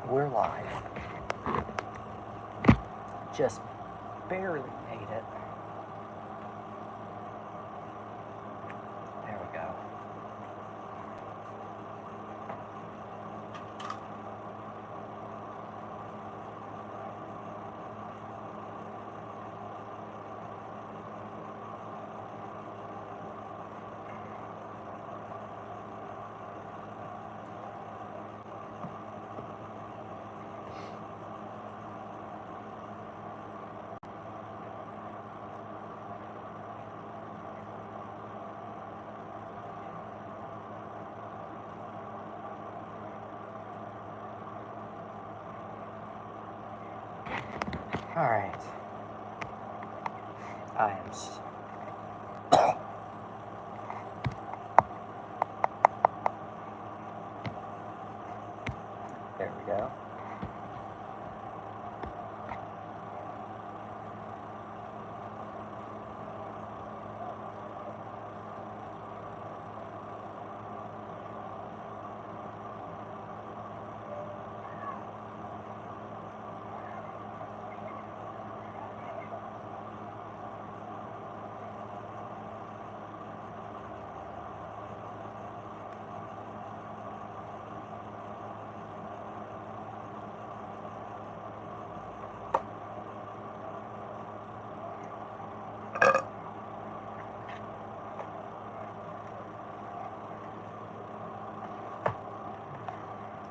We're live. Just barely made it. There we go. Alright. I am There we go.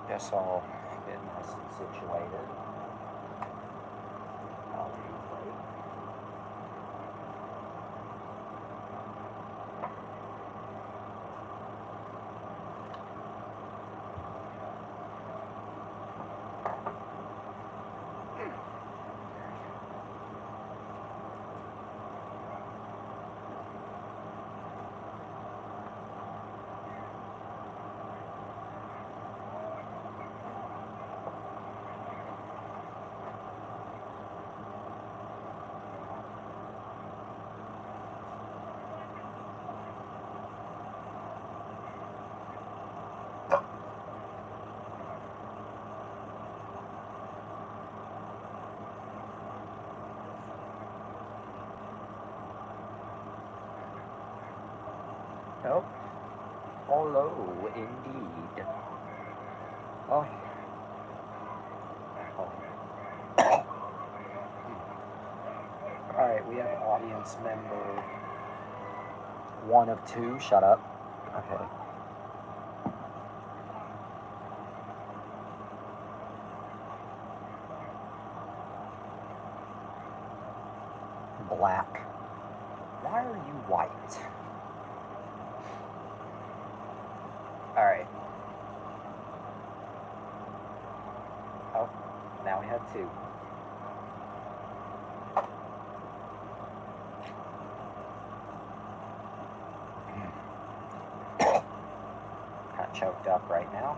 Guess I'll get nice and situated. I'll be late. Oh, hello, indeed. Oh, Alright, we have audience member 1 of 2. Shut up. Okay. Black. Why are you white? Alright. Oh, now we have 2. Kind of choked up right now.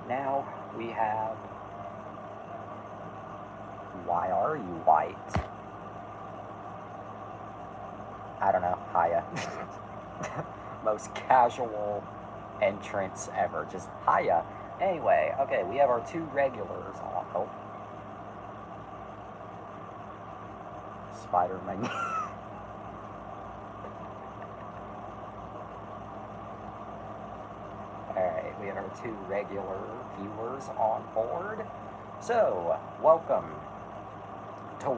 Now we have... Why are you white? I don't know. Hiya. Most casual entrance ever. Just hiya. Anyway, okay, we have our 2 regulars on. Oh. Spider-Man. Alright, we have our 2 regular viewers on board. So, welcome to...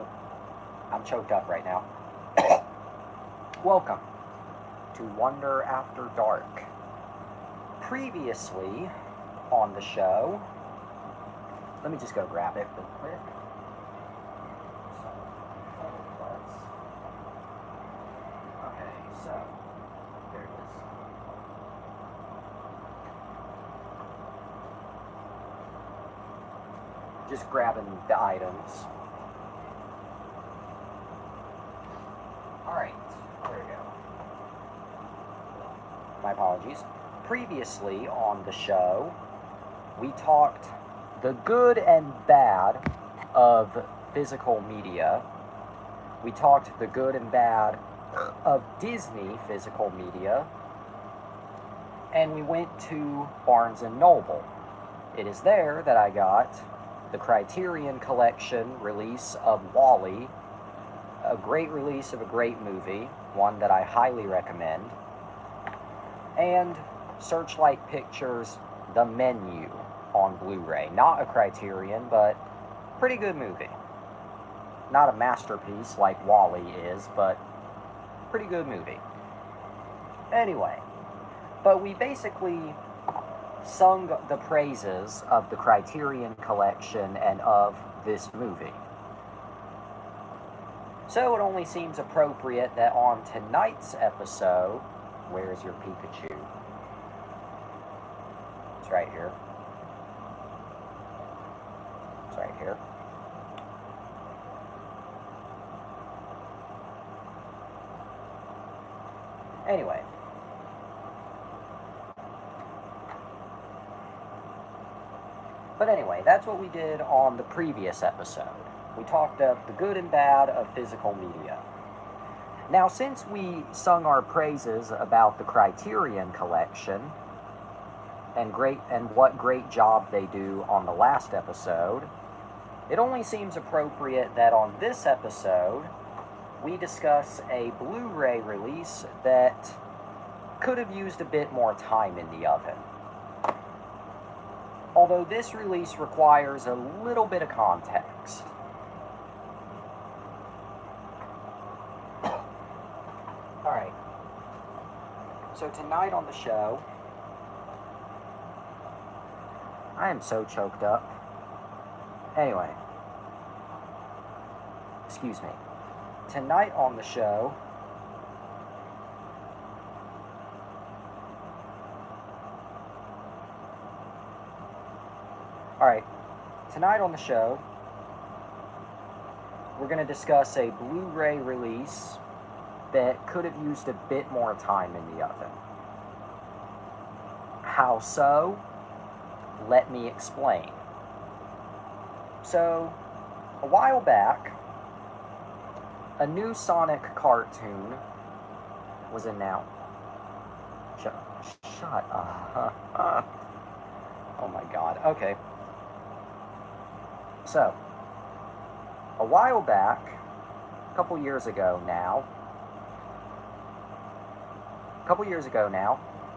I'm choked up right now. Welcome to Wonder After Dark. Previously on the show, let me just go grab it real quick. Okay, so there it is. Just grabbing the items. Alright, there we go. My apologies. Previously on the show, we talked the good and bad of physical media. We talked the good and bad of Disney physical media. and we went to Barnes & Noble. It is there that I got the Criterion Collection release of WALL-E, a great release of a great movie, one that I highly recommend, and Searchlight Pictures' The Menu on Blu-ray. Not a Criterion, but pretty good movie. Not a masterpiece like WALL-E is, but pretty good movie. Anyway, but we basically sung the praises of the Criterion Collection and of this movie. So it only seems appropriate that on tonight's episode, where's your Pikachu? It's right here. It's right here. Anyway. But anyway, that's what we did on the previous episode. We talked of the good and bad of physical media. Now, since we sung our praises about the Criterion Collection and what great job they do on the last episode, it only seems appropriate that on this episode we discuss a Blu-ray release that could have used a bit more time in the oven. Although this release requires a little bit of context. Alright. So tonight on the show, I am so choked up. Anyway. Excuse me. Tonight on the show, Alright, tonight on the show, we're going to discuss a Blu-ray release that could have used a bit more time in the oven. How so? Let me explain. So, a while back, a new Sonic cartoon was announced. Shut up. Oh my god. Okay. So, a while back, a couple years ago now,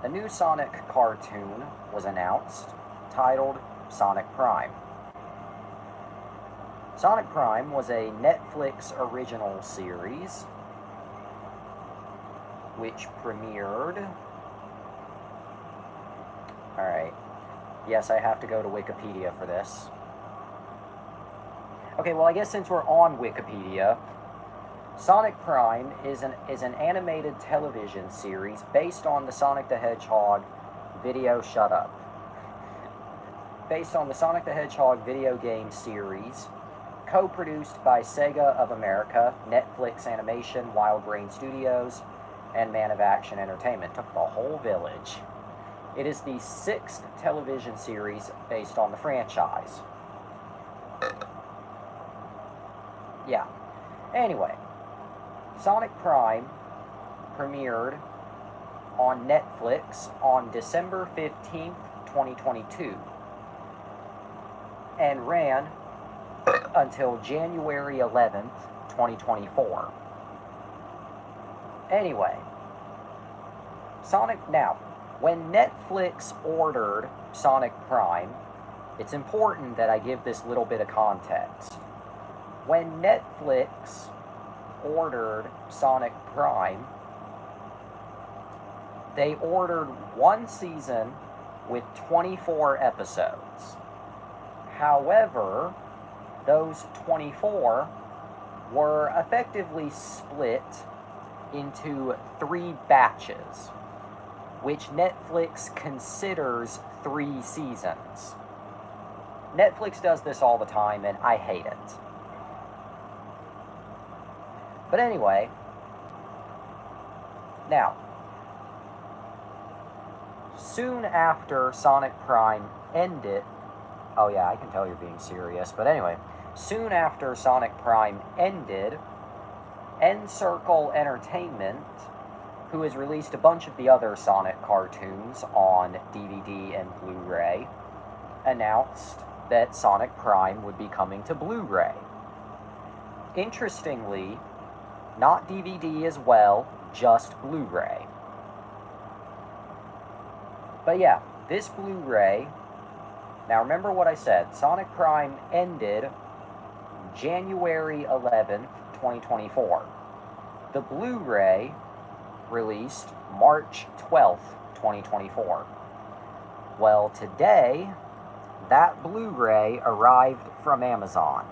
a new Sonic cartoon was announced, titled Sonic Prime. Sonic Prime was a Netflix original series, which premiered... Alright. Yes, I have to go to Wikipedia for this. Okay, well, I guess since we're on Wikipedia, Sonic Prime is an animated television series based on the Sonic the Hedgehog video... Shut up. Based on the Sonic the Hedgehog video game series, co-produced by Sega of America, Netflix Animation, Wild Brain Studios, and Man of Action Entertainment. Took the whole village. It is the 6th television series based on the franchise. Yeah. Anyway, Sonic Prime premiered on Netflix on December 15th, 2022, and ran until January 11th, 2024. Anyway, now, when Netflix ordered Sonic Prime, it's important that I give this little bit of context. When Netflix ordered Sonic Prime, they ordered one season with 24 episodes. However, those 24 were effectively split into 3 batches, which Netflix considers 3 seasons. Netflix does this all the time, and I hate it. But anyway, now, soon after Sonic Prime ended... Oh yeah, I can tell you're being serious, but anyway, soon after Sonic Prime ended, Encircle Entertainment who has released a bunch of the other Sonic cartoons on DVD and Blu-ray, announced that Sonic Prime would be coming to Blu-ray. Interestingly, not DVD as well, just Blu-ray. But yeah, this Blu-ray, now remember what I said, Sonic Prime ended January 11th, 2024. The Blu-ray released March 12th, 2024. Well, today, that Blu-ray arrived from Amazon.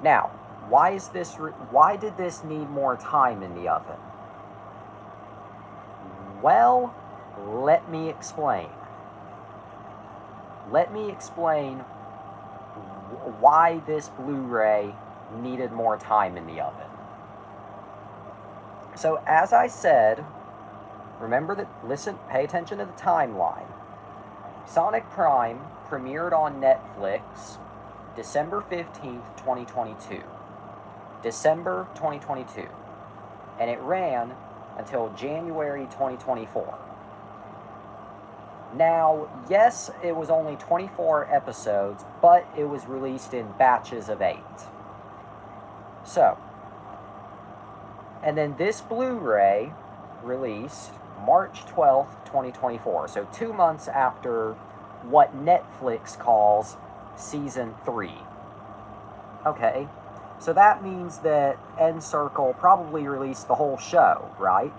Now, why did this need more time in the oven? Well, let me explain. Let me explain why this Blu-ray needed more time in the oven. So, as I said, remember that, pay attention to the timeline. Sonic Prime premiered on Netflix December 15th, 2022. December 2022. And it ran until January 2024. Now, yes, it was only 24 episodes, but it was released in batches of 8. So, and then this Blu-ray released March 12th, 2024. So 2 months after what Netflix calls Season 3. Okay, so that means that N-Circle probably released the whole show, right?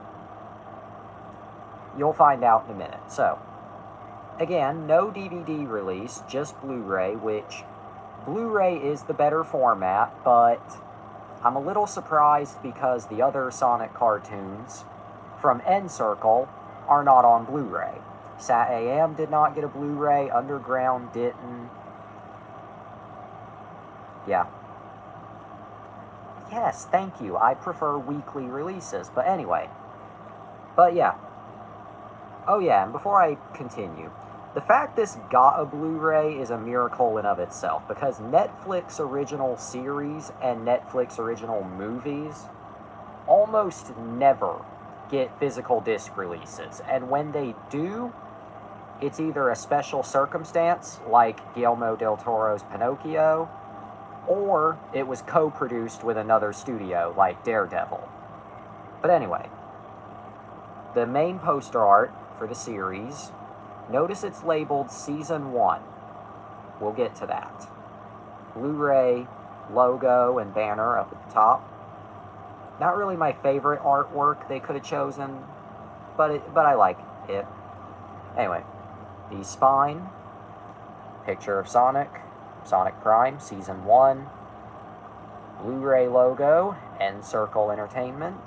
You'll find out in a minute. So, again, no DVD release, just Blu-ray, which Blu-ray is the better format, but I'm a little surprised because the other Sonic cartoons from N-Circle are not on Blu-ray. Sat-AM did not get a Blu-ray, Underground didn't. Yeah. Yes, thank you. I prefer weekly releases, but anyway. But yeah. Oh yeah, and before I continue, the fact this got a Blu-ray is a miracle in of itself, because Netflix original series and Netflix original movies almost never get physical disc releases, and when they do, it's either a special circumstance, like Guillermo del Toro's Pinocchio, or it was co-produced with another studio, like Daredevil. But anyway, the main poster art for the series, notice it's labeled Season 1. We'll get to that. Blu-ray logo and banner up at the top. Not really my favorite artwork they could have chosen, but I like it. Anyway, the spine, picture of Sonic, Sonic Prime, Season 1, Blu-ray logo, N-Circle Entertainment.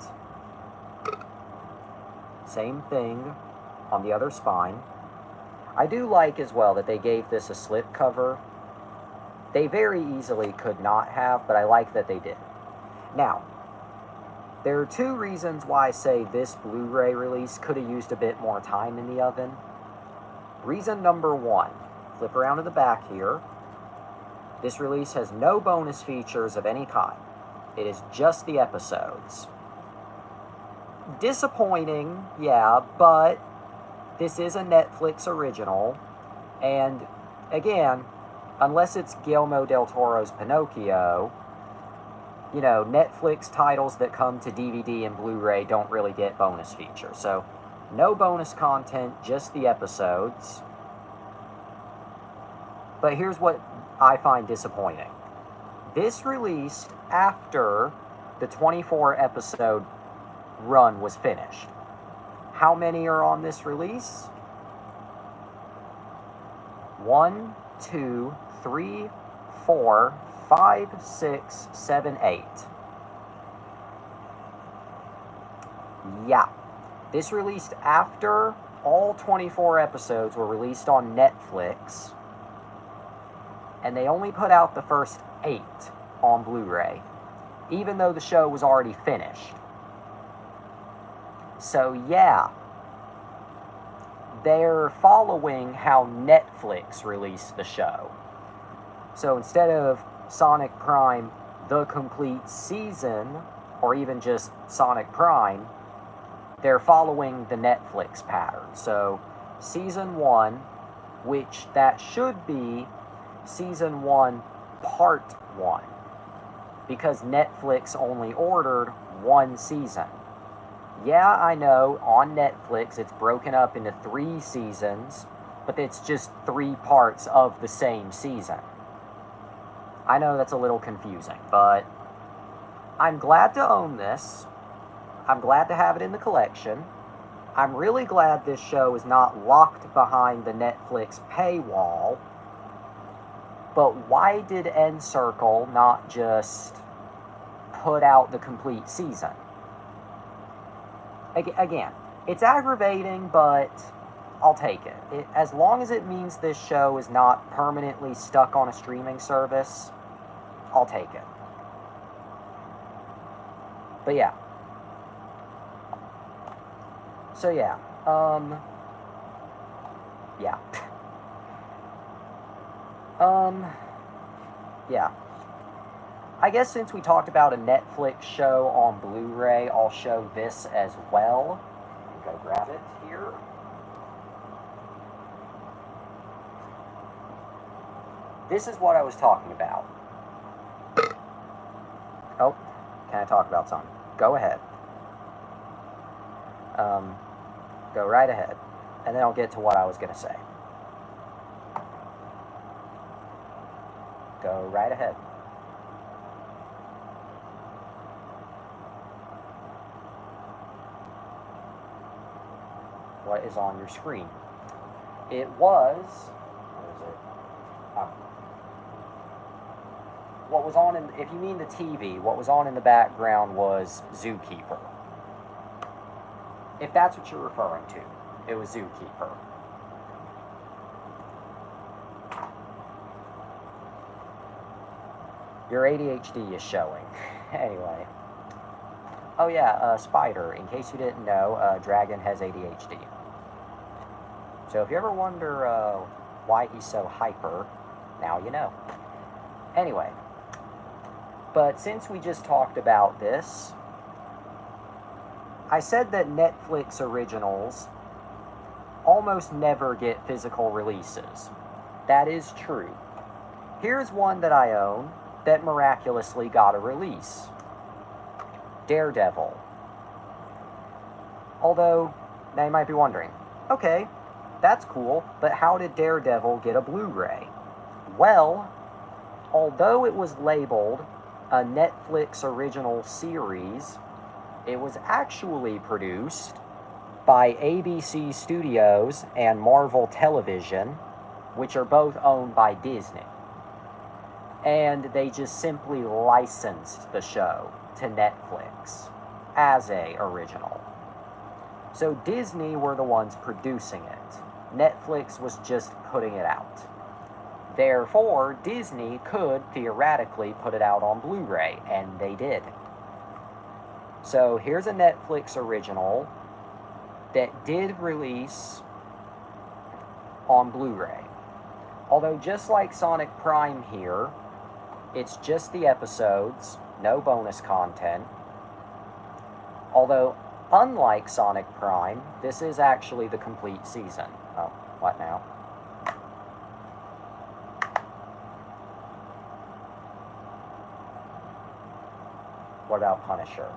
Same thing on the other spine. I do like as well that they gave this a slip cover. They very easily could not have, but I like that they did. Now, there are 2 reasons why I say this Blu-ray release could have used a bit more time in the oven. Reason number 1, flip around to the back here. This release has no bonus features of any kind. It is just the episodes. Disappointing, yeah, but this is a Netflix original, and again, unless it's Guillermo del Toro's Pinocchio, you know, Netflix titles that come to DVD and Blu-ray don't really get bonus features. So, no bonus content, just the episodes. But here's what I find disappointing. This released after the 24 episode run was finished. How many are on this release? 1, 2, 3, 4, 5, 6, 7, 8. Yeah. This released after all 24 episodes were released on Netflix, and they only put out the first 8 on Blu-ray, even though the show was already finished. So yeah, they're following how Netflix released the show. So instead of Sonic Prime, the complete season, or even just Sonic Prime, they're following the Netflix pattern. So, Season 1, which that should be Season 1, Part 1, because Netflix only ordered one season. Yeah, I know, on Netflix it's broken up into 3 seasons, but it's just 3 parts of the same season. I know that's a little confusing, but I'm glad to own this. I'm glad to have it in the collection. I'm really glad this show is not locked behind the Netflix paywall. But why did N-Circle not just put out the complete season? Again, it's aggravating, but I'll take it. As long as it means this show is not permanently stuck on a streaming service, I'll take it. But yeah. So yeah. Yeah. Yeah. I guess since we talked about a Netflix show on Blu-ray, I'll show this as well. Go grab it here. This is what I was talking about. Oh, can I talk about something? Go ahead. Go right ahead. And then I'll get to what I was going to say. Go right ahead. What is on your screen? It was... Where is it? What was on in... If you mean the TV, what was on in the background was Zookeeper. If that's what you're referring to, it was Zookeeper. Your ADHD is showing. Anyway. Oh yeah, Spider. In case you didn't know, Dragon has ADHD. So if you ever wonder why he's so hyper, now you know. Anyway. But since we just talked about this, I said that Netflix originals almost never get physical releases. That is true. Here's one that I own that miraculously got a release. Daredevil. Although, now you might be wondering, okay, that's cool, but how did Daredevil get a Blu-ray? Well, although it was labeled a Netflix original series, it was actually produced by ABC Studios and Marvel Television, which are both owned by Disney. And they just simply licensed the show to Netflix as a original. So Disney were the ones producing it. Netflix was just putting it out. Therefore, Disney could theoretically put it out on Blu-ray, and they did. So here's a Netflix original that did release on Blu-ray. Although just like Sonic Prime here, it's just the episodes, no bonus content. Although, unlike Sonic Prime, this is actually the complete season. Oh, what now? What about Punisher?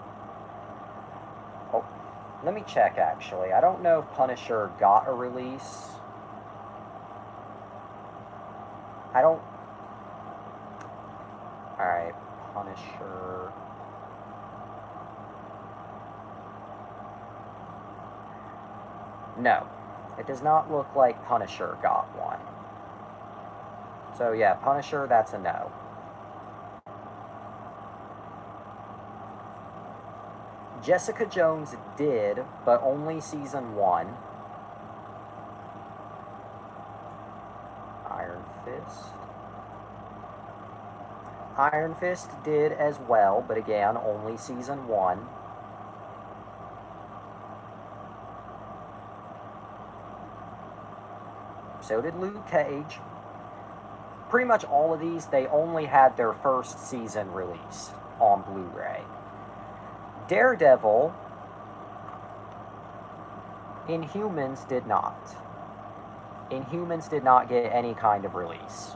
Oh, let me check actually. I don't know if Punisher got a release. I don't... Alright, Punisher... No, it does not look like Punisher got one. So yeah, Punisher, that's a no. Jessica Jones did, but only season 1. Iron Fist. Iron Fist did as well, but again, only season 1. So did Luke Cage. Pretty much all of these, they only had their first season released on Blu-ray. Daredevil, Inhumans did not. Inhumans did not get any kind of release.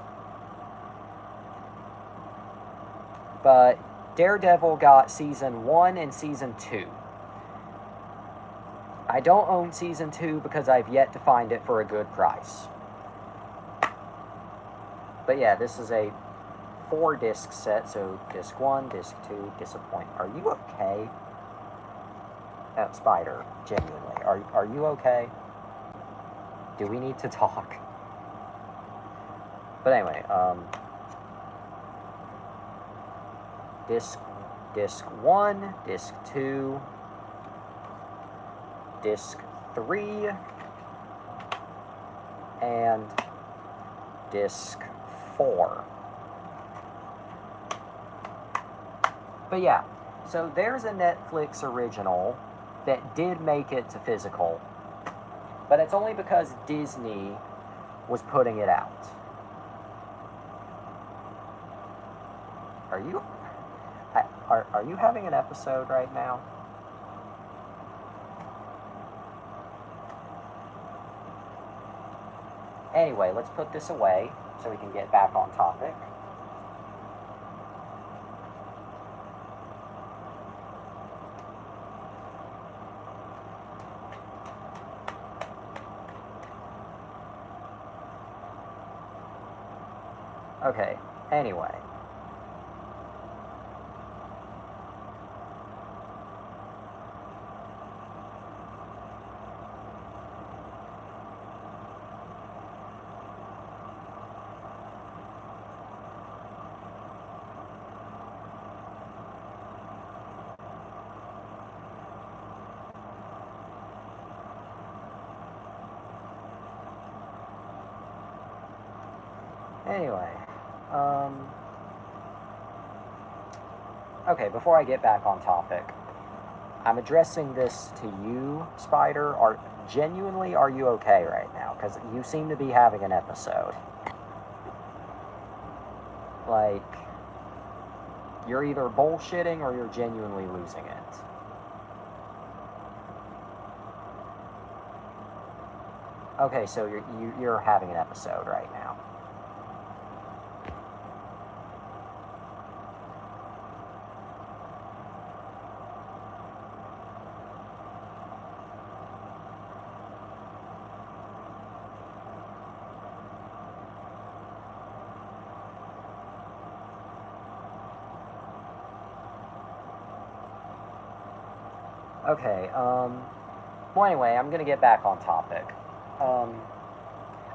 But Daredevil got Season 1 and Season 2. I don't own Season 2 because I've yet to find it for a good price. But yeah, this is a 4-disc set, so disc 1, disc 2, disappoint. Are you okay? Spider, genuinely, are you okay? Do we need to talk? But anyway, disc 1, disc 2, disc 3, and disc 4. But yeah, so there's a Netflix original that did make it to physical, but it's only because Disney was putting it out. Are you having an episode right now? Anyway, let's put this away so we can get back on topic. Okay, anyway. Anyway, okay, before I get back on topic, I'm addressing this to you, Spider. Genuinely, are you okay right now? Because you seem to be having an episode. Like, you're either bullshitting or you're genuinely losing it. Okay, so you're having an episode right now. Okay, well anyway, I'm gonna get back on topic.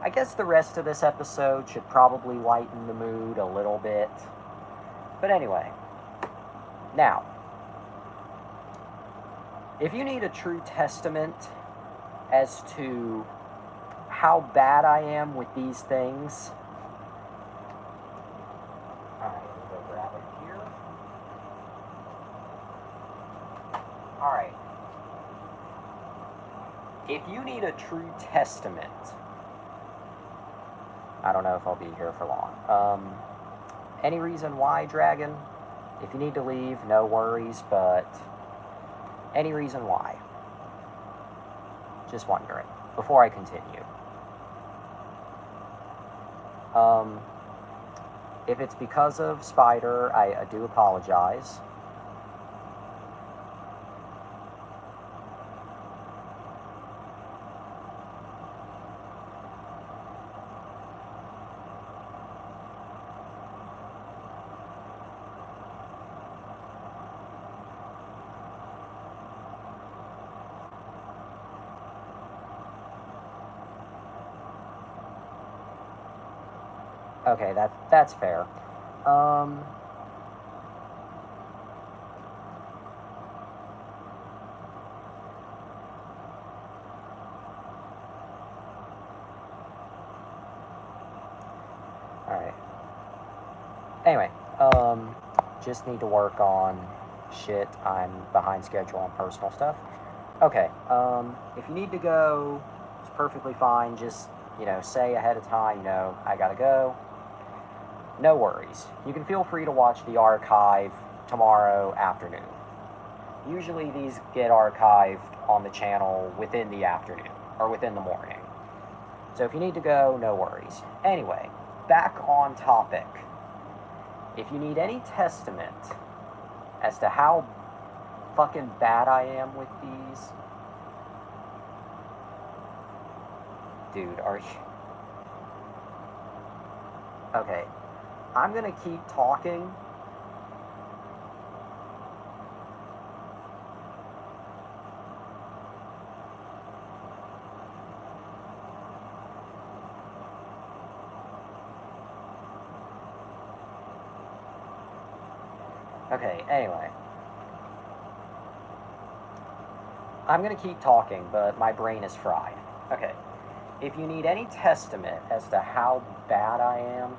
I guess the rest of this episode should probably lighten the mood a little bit. But anyway, now, if you need a true testament as to how bad I am with these things, alright, let me go grab it here. Alright. If you need a true testament, I don't know if I'll be here for long. Any reason why, Dragon? If you need to leave, no worries, but any reason why? Just wondering, before I continue. If it's because of Spider, I do apologize. Okay, that's fair. Alright. Anyway, just need to work on shit. I'm behind schedule on personal stuff. Okay, if you need to go, it's perfectly fine. Just, say ahead of time, I gotta go. No worries. You can feel free to watch the archive tomorrow afternoon. Usually these get archived on the channel within the afternoon, or within the morning. So if you need to go, no worries. Anyway, back on topic. If you need any testament as to how fucking bad I am with these, dude, are you... Okay, I'm gonna keep talking. Okay, anyway. I'm gonna keep talking, but my brain is fried. Okay. If you need any testament as to how bad I am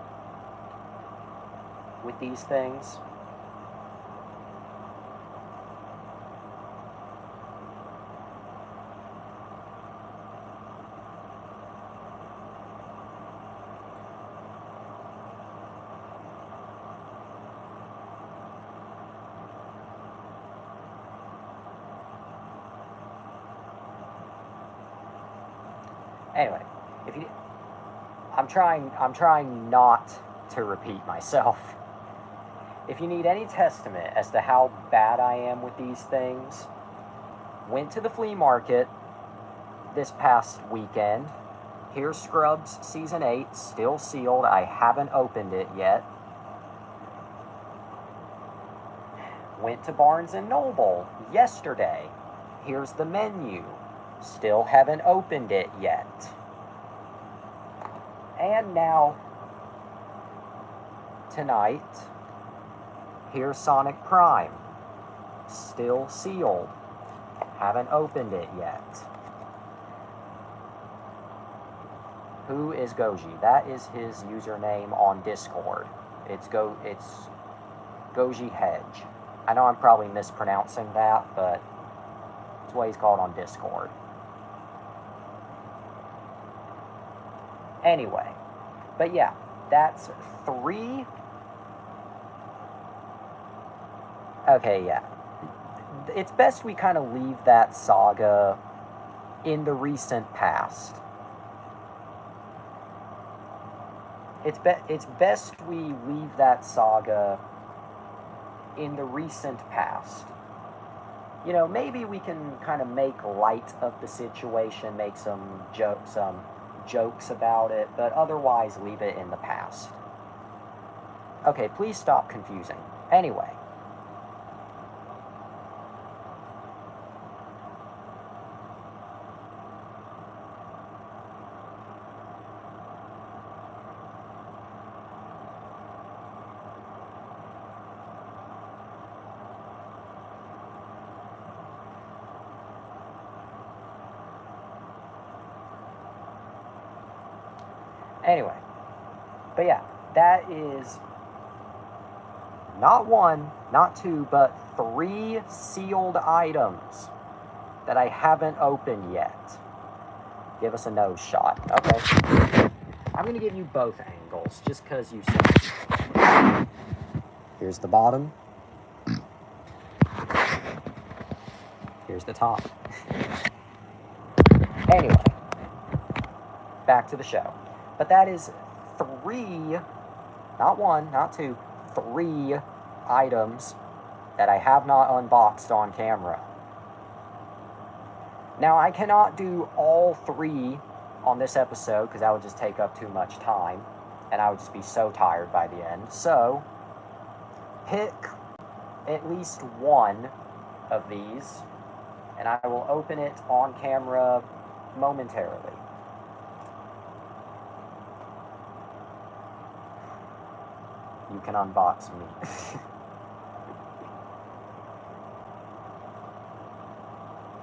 with these things, anyway, if you, I'm trying not to repeat myself. If you need any testament as to how bad I am with these things, went to the flea market this past weekend. Here's Scrubs Season 8, still sealed. I haven't opened it yet. Went to Barnes & Noble yesterday. Here's the menu. Still haven't opened it yet. And now, tonight, here's Sonic Prime. Still sealed. Haven't opened it yet. Who is Goji? That is his username on Discord. It's Goji Hedge. I know I'm probably mispronouncing that, but it's what he's called on Discord. Anyway, but yeah, that's 3. Okay, yeah. It's best we kind of leave that saga in the recent past. It's best we leave that saga in the recent past. You know, maybe we can kind of make light of the situation, make some jokes about it, but otherwise leave it in the past. Okay, please stop confusing. Anyway. Anyway, but yeah, that is not 1, not 2, but 3 sealed items that I haven't opened yet. Give us a nose shot. Okay. I'm going to give you both angles, just because you said. Here's the bottom. Here's the top. Anyway, back to the show. But that is 3, not 1, not 2, 3 items that I have not unboxed on camera. Now, I cannot do all 3 on this episode because that would just take up too much time, and I would just be so tired by the end. So, pick at least 1 of these, and I will open it on camera momentarily. You can unbox me.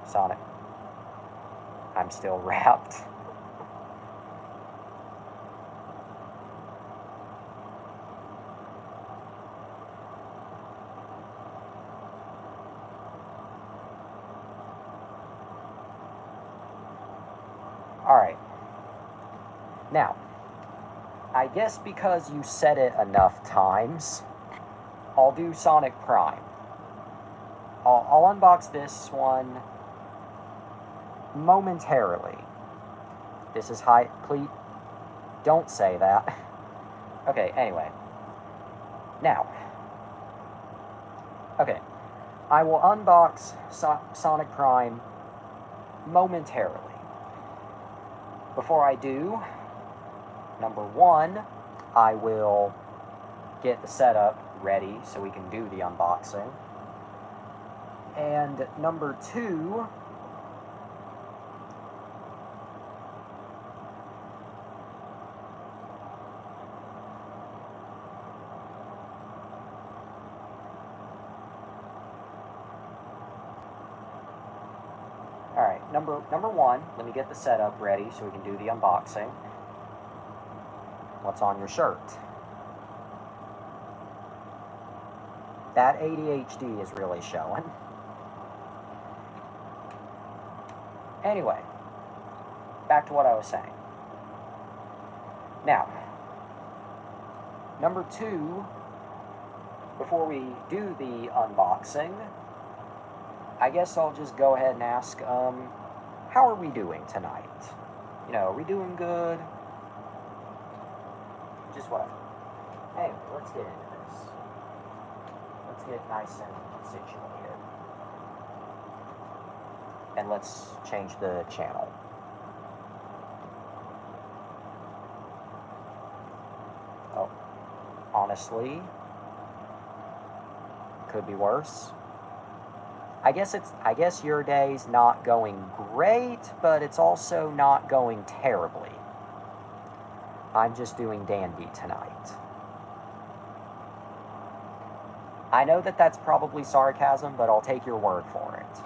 Sonic. I'm still wrapped. Alright. Now, I guess because you said it enough times, I'll do Sonic Prime. I'll unbox this one momentarily. This is high. Please don't say that. Okay, anyway. Now. Okay. I will unbox Sonic Prime momentarily. Before I do, number one, I will get the setup ready so we can do the unboxing. And number two, alright, number one, let me get the setup ready so we can do the unboxing. What's on your shirt? That ADHD is really showing. Anyway, back to what I was saying. Now, number two, before we do the unboxing, I guess I'll just go ahead and ask, how are we doing tonight? You know, are we doing good? Just whatever. Anyway, let's get into this. Let's get nice and situated. And let's change the channel. Oh, honestly, could be worse. I guess your day's not going great, but it's also not going terribly. I'm just doing dandy tonight. I know that that's probably sarcasm, but I'll take your word for it.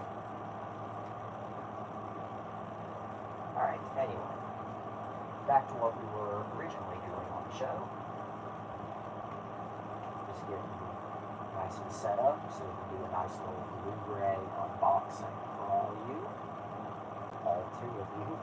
Alright, anyway. Back to what we were originally doing on the show. Just getting nice and set up so we can do a nice little Blu-ray unboxing for all of you. All two of you.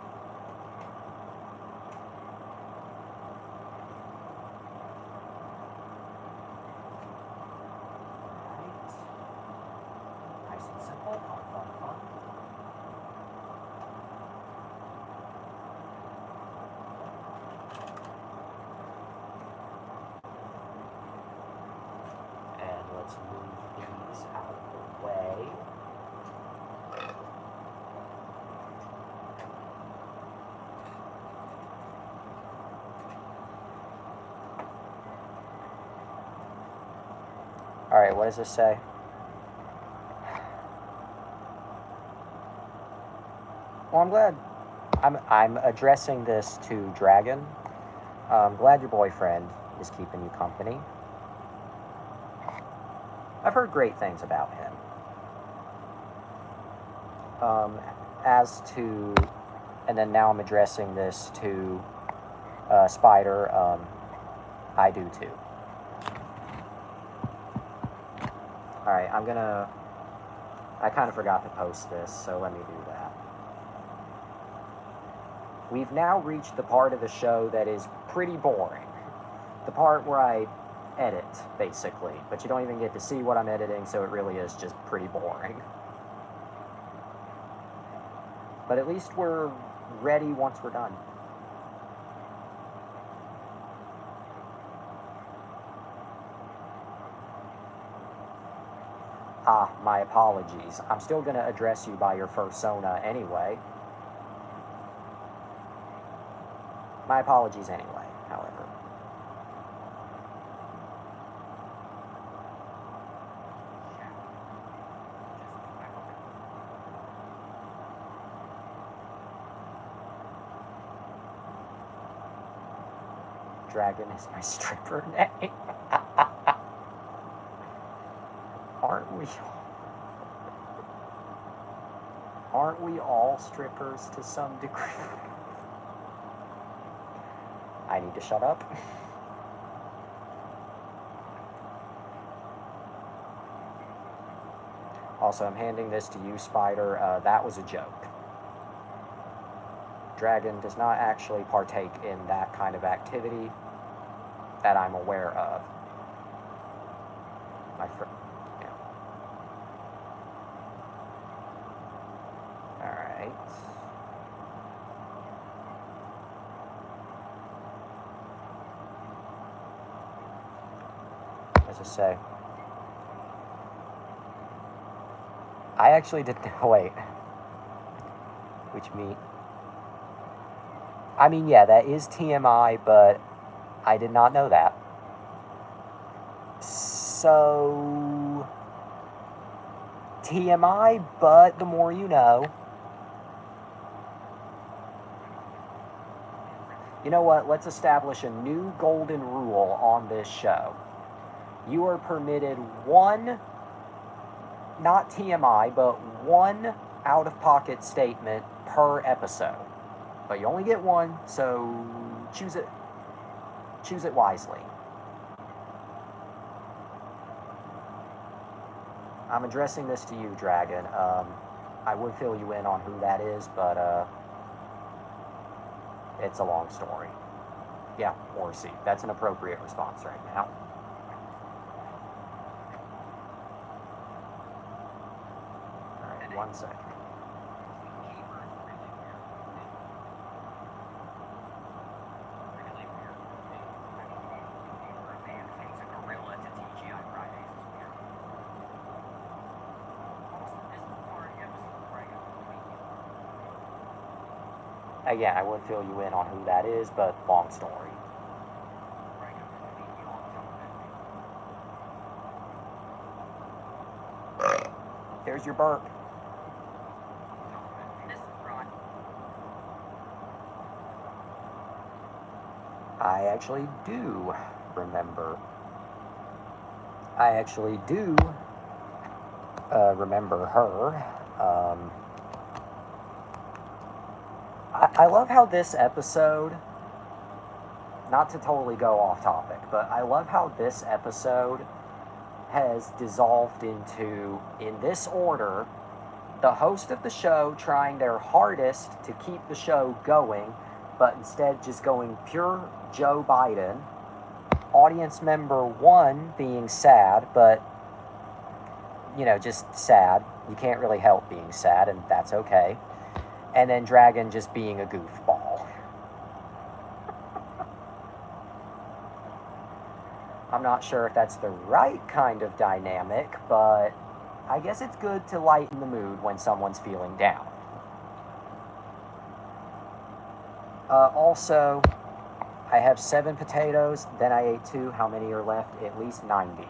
Let's move these out of the way. Alright, what does this say? Well, I'm glad. I'm addressing this to Dragon. I'm glad your boyfriend is keeping you company. I've heard great things about him. And then now I'm addressing this to Spider. I do too. Alright, I kind of forgot to post this, so let me do that. We've now reached the part of the show that is pretty boring. The part where I edit, basically, but you don't even get to see what I'm editing, so it really is just pretty boring. But at least we're ready once we're done. Ah, my apologies. I'm still going to address you by your fursona anyway. My apologies anyway, however. Dragon is my stripper name. Aren't we all strippers to some degree? I need to shut up. Also, I'm handing this to you, Spider. That was a joke. Dragon does not actually partake in that kind of activity that I'm aware of. My friend, yeah. Alright. As I say, I actually didn't. Wait. Which mean? I mean, yeah, that is TMI, but I did not know that. So, TMI, but the more you know. You know what? Let's establish a new golden rule on this show. You are permitted one, not TMI, but one out-of-pocket statement per episode. But you only get one, so choose it wisely. I'm addressing this to you, Dragon. I would fill you in on who that is, but it's a long story. Yeah, or C. That's an appropriate response right now. Alright, 1 second. Again, I would fill you in on who that is, but long story. There's your burp. I actually do remember. I actually do remember her. I love how this episode, not to totally go off topic, but I love how this episode has dissolved into, in this order, the host of the show trying their hardest to keep the show going, but instead just going pure Joe Biden. Audience member 1 being sad, but, you know, just sad. You can't really help being sad, and that's okay. And then Dragon just being a goofball. I'm not sure if that's the right kind of dynamic, but I guess it's good to lighten the mood when someone's feeling down. Also, I have 7 potatoes, then I ate 2. How many are left? At least 90.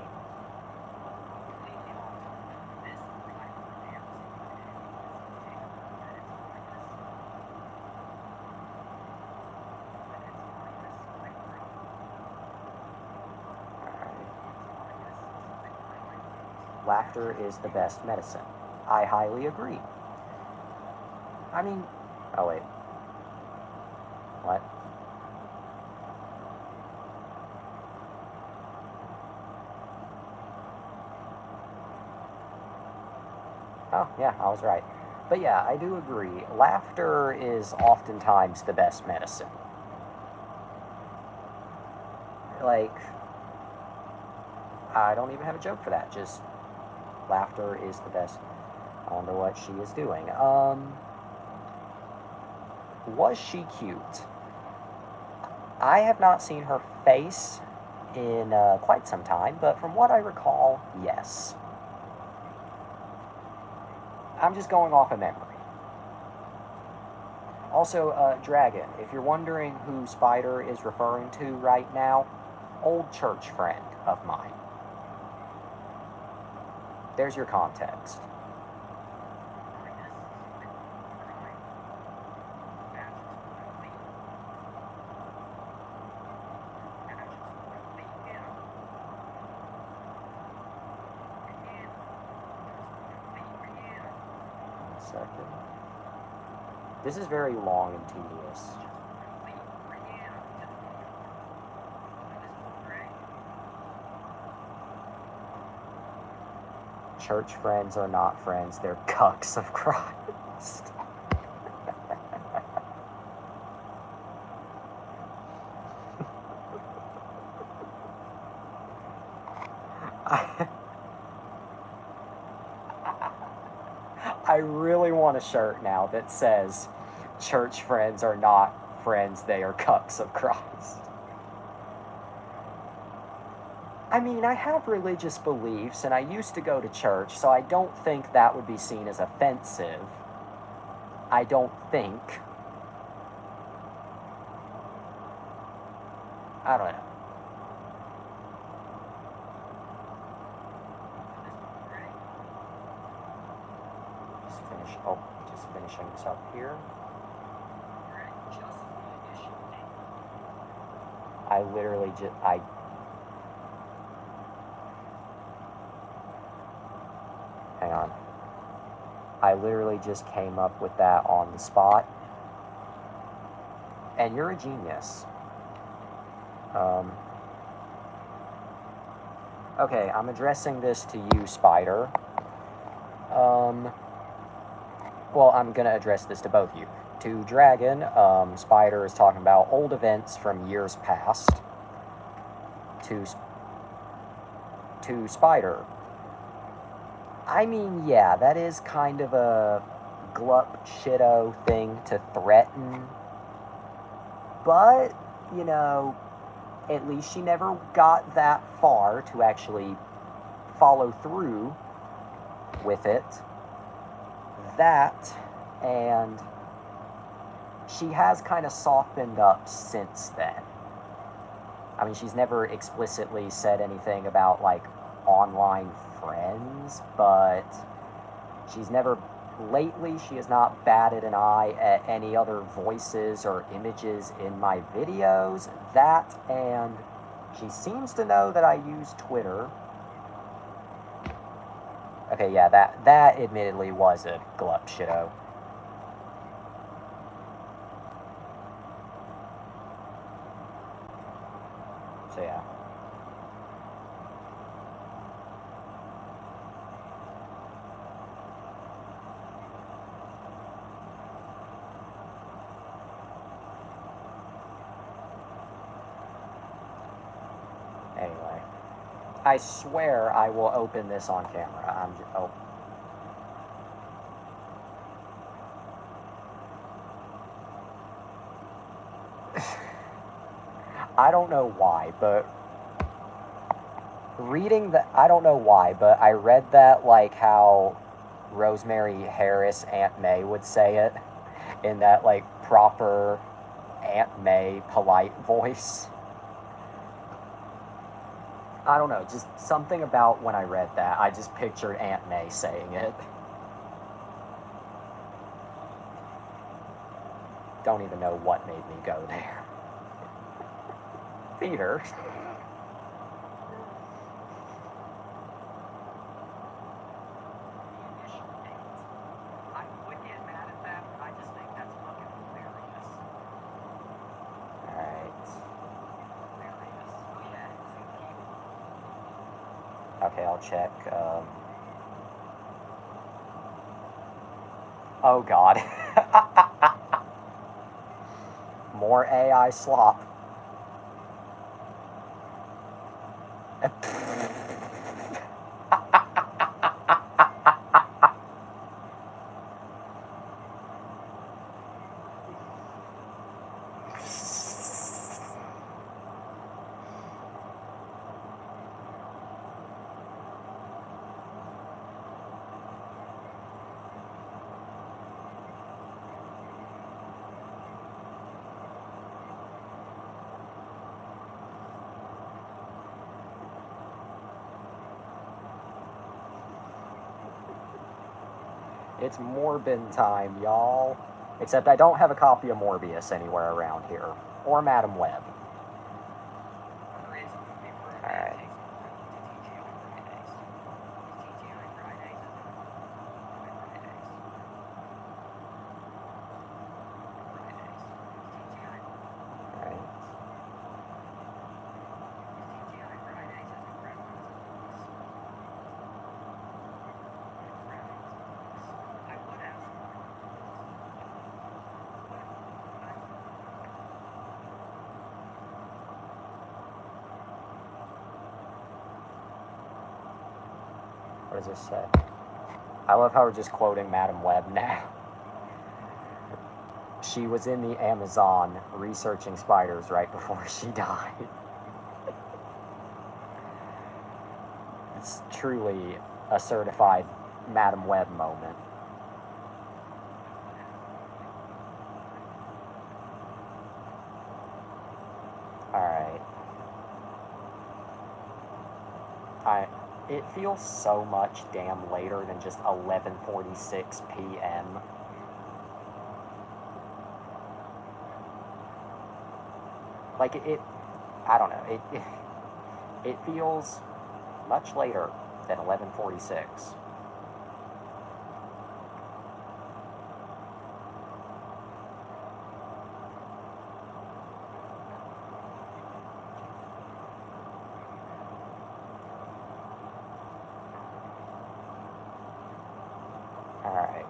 Laughter is the best medicine. I highly agree. I mean, oh wait. What? Oh, yeah, I was right. But yeah, I do agree. Laughter is oftentimes the best medicine. Like, I don't even have a joke for that. Just, laughter is the best. I wonder what she is doing. Was she cute? I have not seen her face in quite some time, but from what I recall, yes. I'm just going off of memory. Also, Dragon, if you're wondering who Spider is referring to right now, old church friend of mine. There's your context. Second. This is very long and tedious. Church friends are not friends, they're cucks of Christ. I really want a shirt now that says, church friends are not friends, they are cucks of Christ. I mean, I have religious beliefs, and I used to go to church, so I don't think that would be seen as offensive. I don't think. I don't know. Just finishing this up here. I literally just, hang on. I literally just came up with that on the spot. And you're a genius. Okay, I'm addressing this to you, Spider. Well, I'm gonna address this to both of you. To Dragon, Spider is talking about old events from years past. To Spider, I mean, yeah, that is kind of a glup shitto thing to threaten. But, you know, at least she never got that far to actually follow through with it. That, and she has kind of softened up since then. I mean, she's never explicitly said anything about, like, online friends, but she's never, lately, she has not batted an eye at any other voices or images in my videos. That, and she seems to know that I use Twitter. Okay, yeah, that admittedly was a glup shitto. So, yeah. Anyway, I swear I will open this on camera. I'm just, oh. I don't know why, but reading that, I don't know why, but I read that like how Rosemary Harris, Aunt May would say it, in that like proper Aunt May polite voice. I don't know, just something about when I read that, I just pictured Aunt May saying it. Don't even know what made me go there. Peter. Okay, I'll check. Oh god. More AI slop. It's Morbin time, y'all. Except I don't have a copy of Morbius anywhere around here. Or Madam Web. Alright. What does this say? I love how we're just quoting Madam Web now. She was in the Amazon researching spiders right before she died. It's truly a certified Madam Web moment. Alright. It feels so much damn later than just 11:46 p.m. Like, I don't know, it feels much later than 11:46. Alright.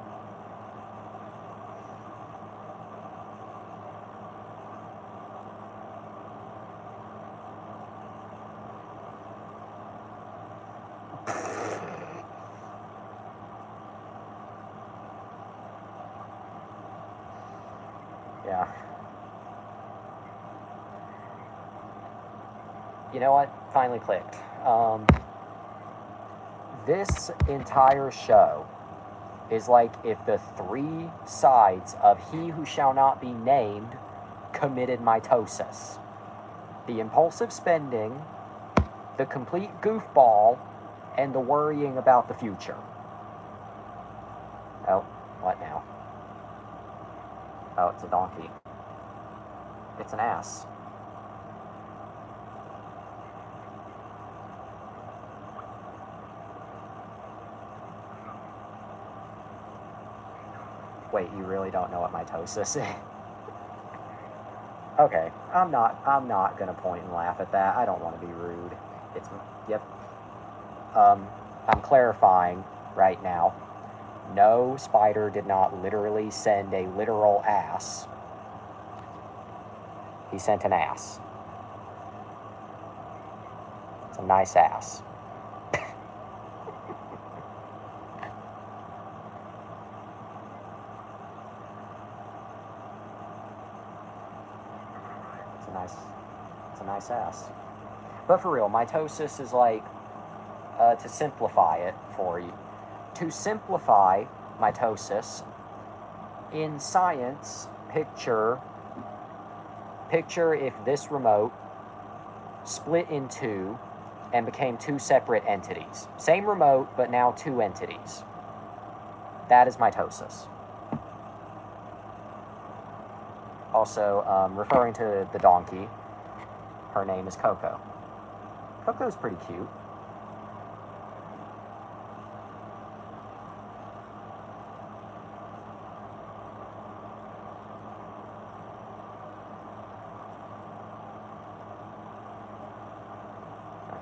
Yeah. You know what? Finally clicked. This entire show is like if the three sides of He Who Shall Not Be Named committed mitosis. The impulsive spending, the complete goofball, and the worrying about the future. Oh, what now? Oh, it's a donkey. It's an ass. Wait, you really don't know what mitosis is? Okay, I'm not gonna point and laugh at that. I don't want to be rude. Yep. I'm clarifying right now. No, Spider did not literally send a literal ass. He sent an ass. It's a nice ass. It's a nice ass. But for real, mitosis is like, to simplify it for you. To simplify mitosis, in science, picture if this remote split in two and became two separate entities. Same remote, but now two entities. That is mitosis. Also, referring to the donkey, her name is Coco. Coco's pretty cute.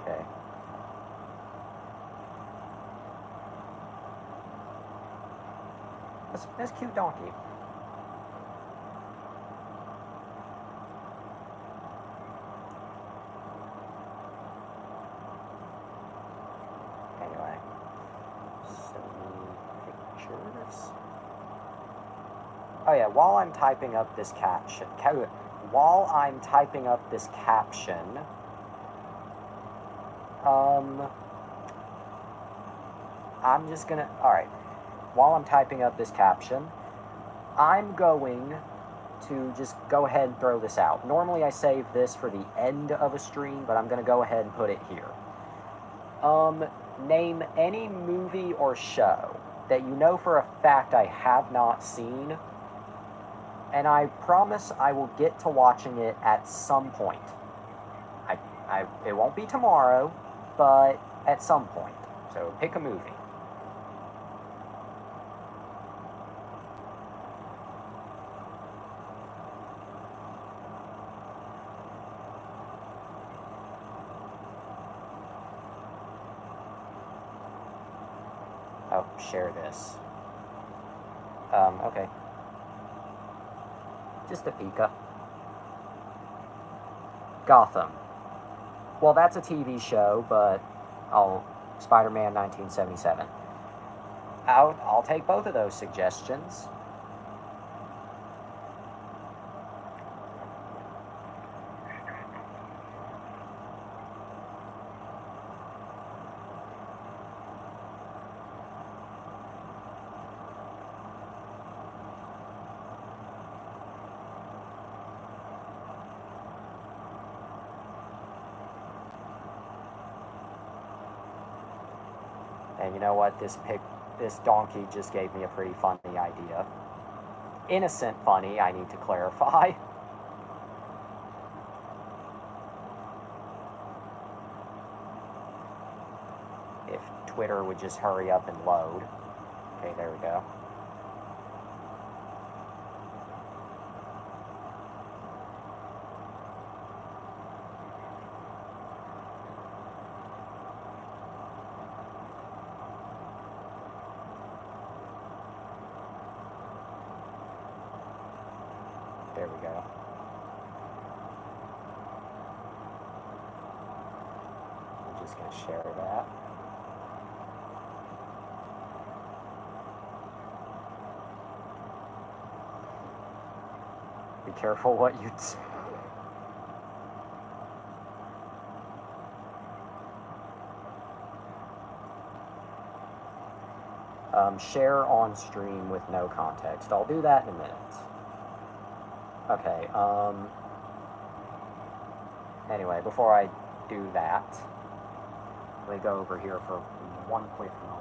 Okay. That's a cute donkey. Anyway, so pictures. Oh yeah, while I'm typing up this caption, I'm just gonna, alright, while I'm typing up this caption, I'm going to just go ahead and throw this out. Normally I save this for the end of a stream, but I'm gonna go ahead and put it here. Name any movie or show that you know for a fact I have not seen, and I promise I will get to watching it at some point. It won't be tomorrow, but at some point. So pick a movie. Oh, share this. Okay. Just a pika. Gotham. Well, that's a TV show, but Spider-Man 1977. I'll take both of those suggestions. And you know what? This donkey just gave me a pretty funny idea. Innocent funny, I need to clarify. If Twitter would just hurry up and load. Okay, there we go. There we go. I'm just going to share that. Be careful what you... share on stream with no context. I'll do that in a minute. Okay, anyway, before I do that, let me go over here for one quick moment.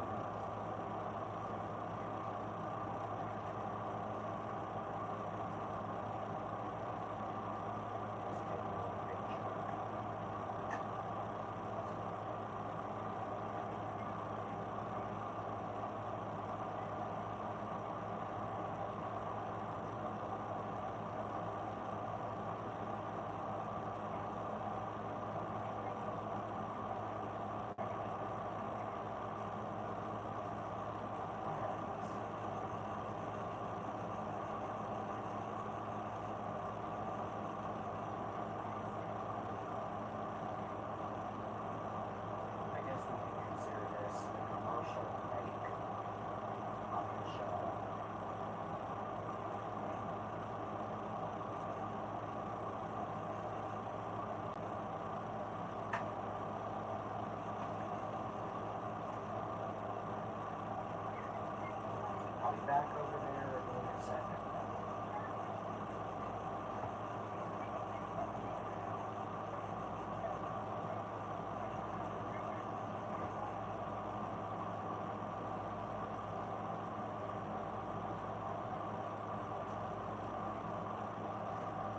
Back over there in a second.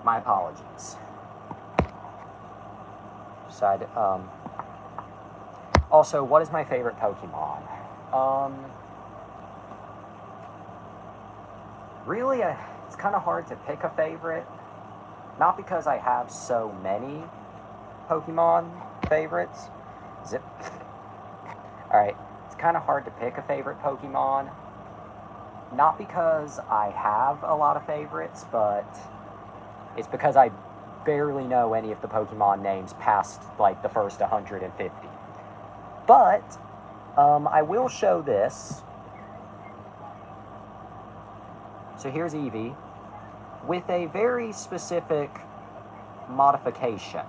My apologies. Also, what is my favorite Pokemon? Really, it's kind of hard to pick a favorite. Not because I have so many Pokemon favorites. Zip. Alright, it's kind of hard to pick a favorite Pokemon. Not because I have a lot of favorites, but it's because I barely know any of the Pokemon names past, like, the first 150. But, I will show this. So here's Eevee, with a very specific modification.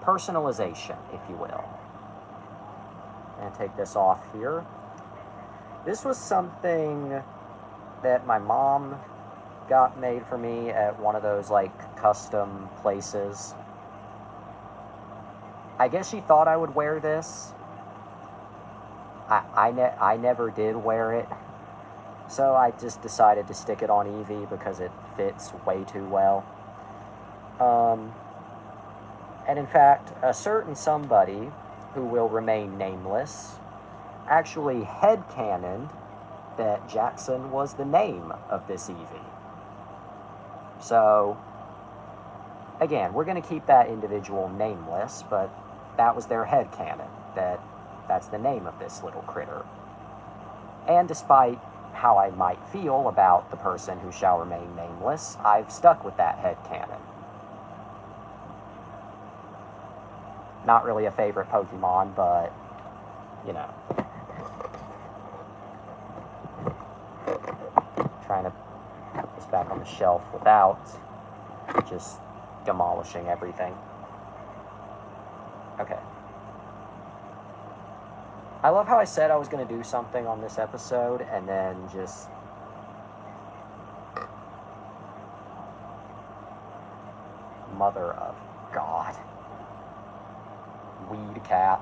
Personalization, if you will. And take this off here. This was something that my mom got made for me at one of those, like, custom places. I guess she thought I would wear this. I never did wear it. So I just decided to stick it on Eevee because it fits way too well. And in fact, a certain somebody who will remain nameless actually headcanoned that Jackson was the name of this Eevee. So, again, we're going to keep that individual nameless, but that was their headcanon, that's the name of this little critter. And despite how I might feel about the person who shall remain nameless, I've stuck with that headcanon. Not really a favorite Pokemon, but, you know. trying to put this back on the shelf without just demolishing everything. Okay. I love how I said I was going to do something on this episode, and then just... Mother of God. Weed cat.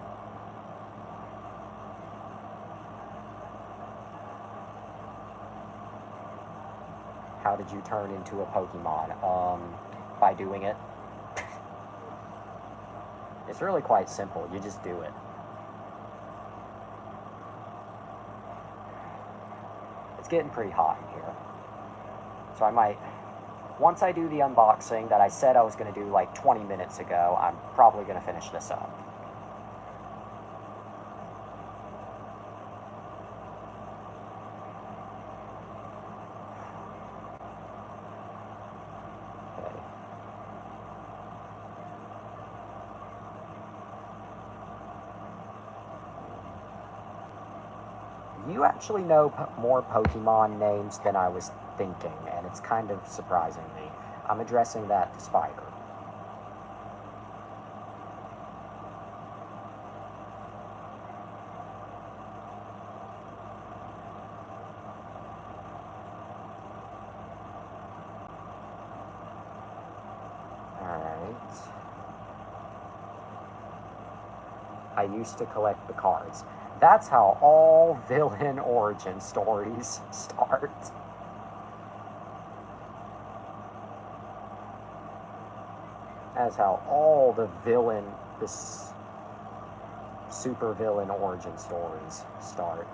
How did you turn into a Pokemon? By doing it. It's really quite simple. You just do it. It's getting pretty hot in here. So I might... Once I do the unboxing that I said I was going to do like 20 minutes ago, I'm probably going to finish this up. Okay. You actually know more Pokemon names than I was thinking, and it's kind of surprising me. I'm addressing that to Spider. Alright. I used to collect the cards. That's how all villain origin stories start. That's how all the super villain origin stories start.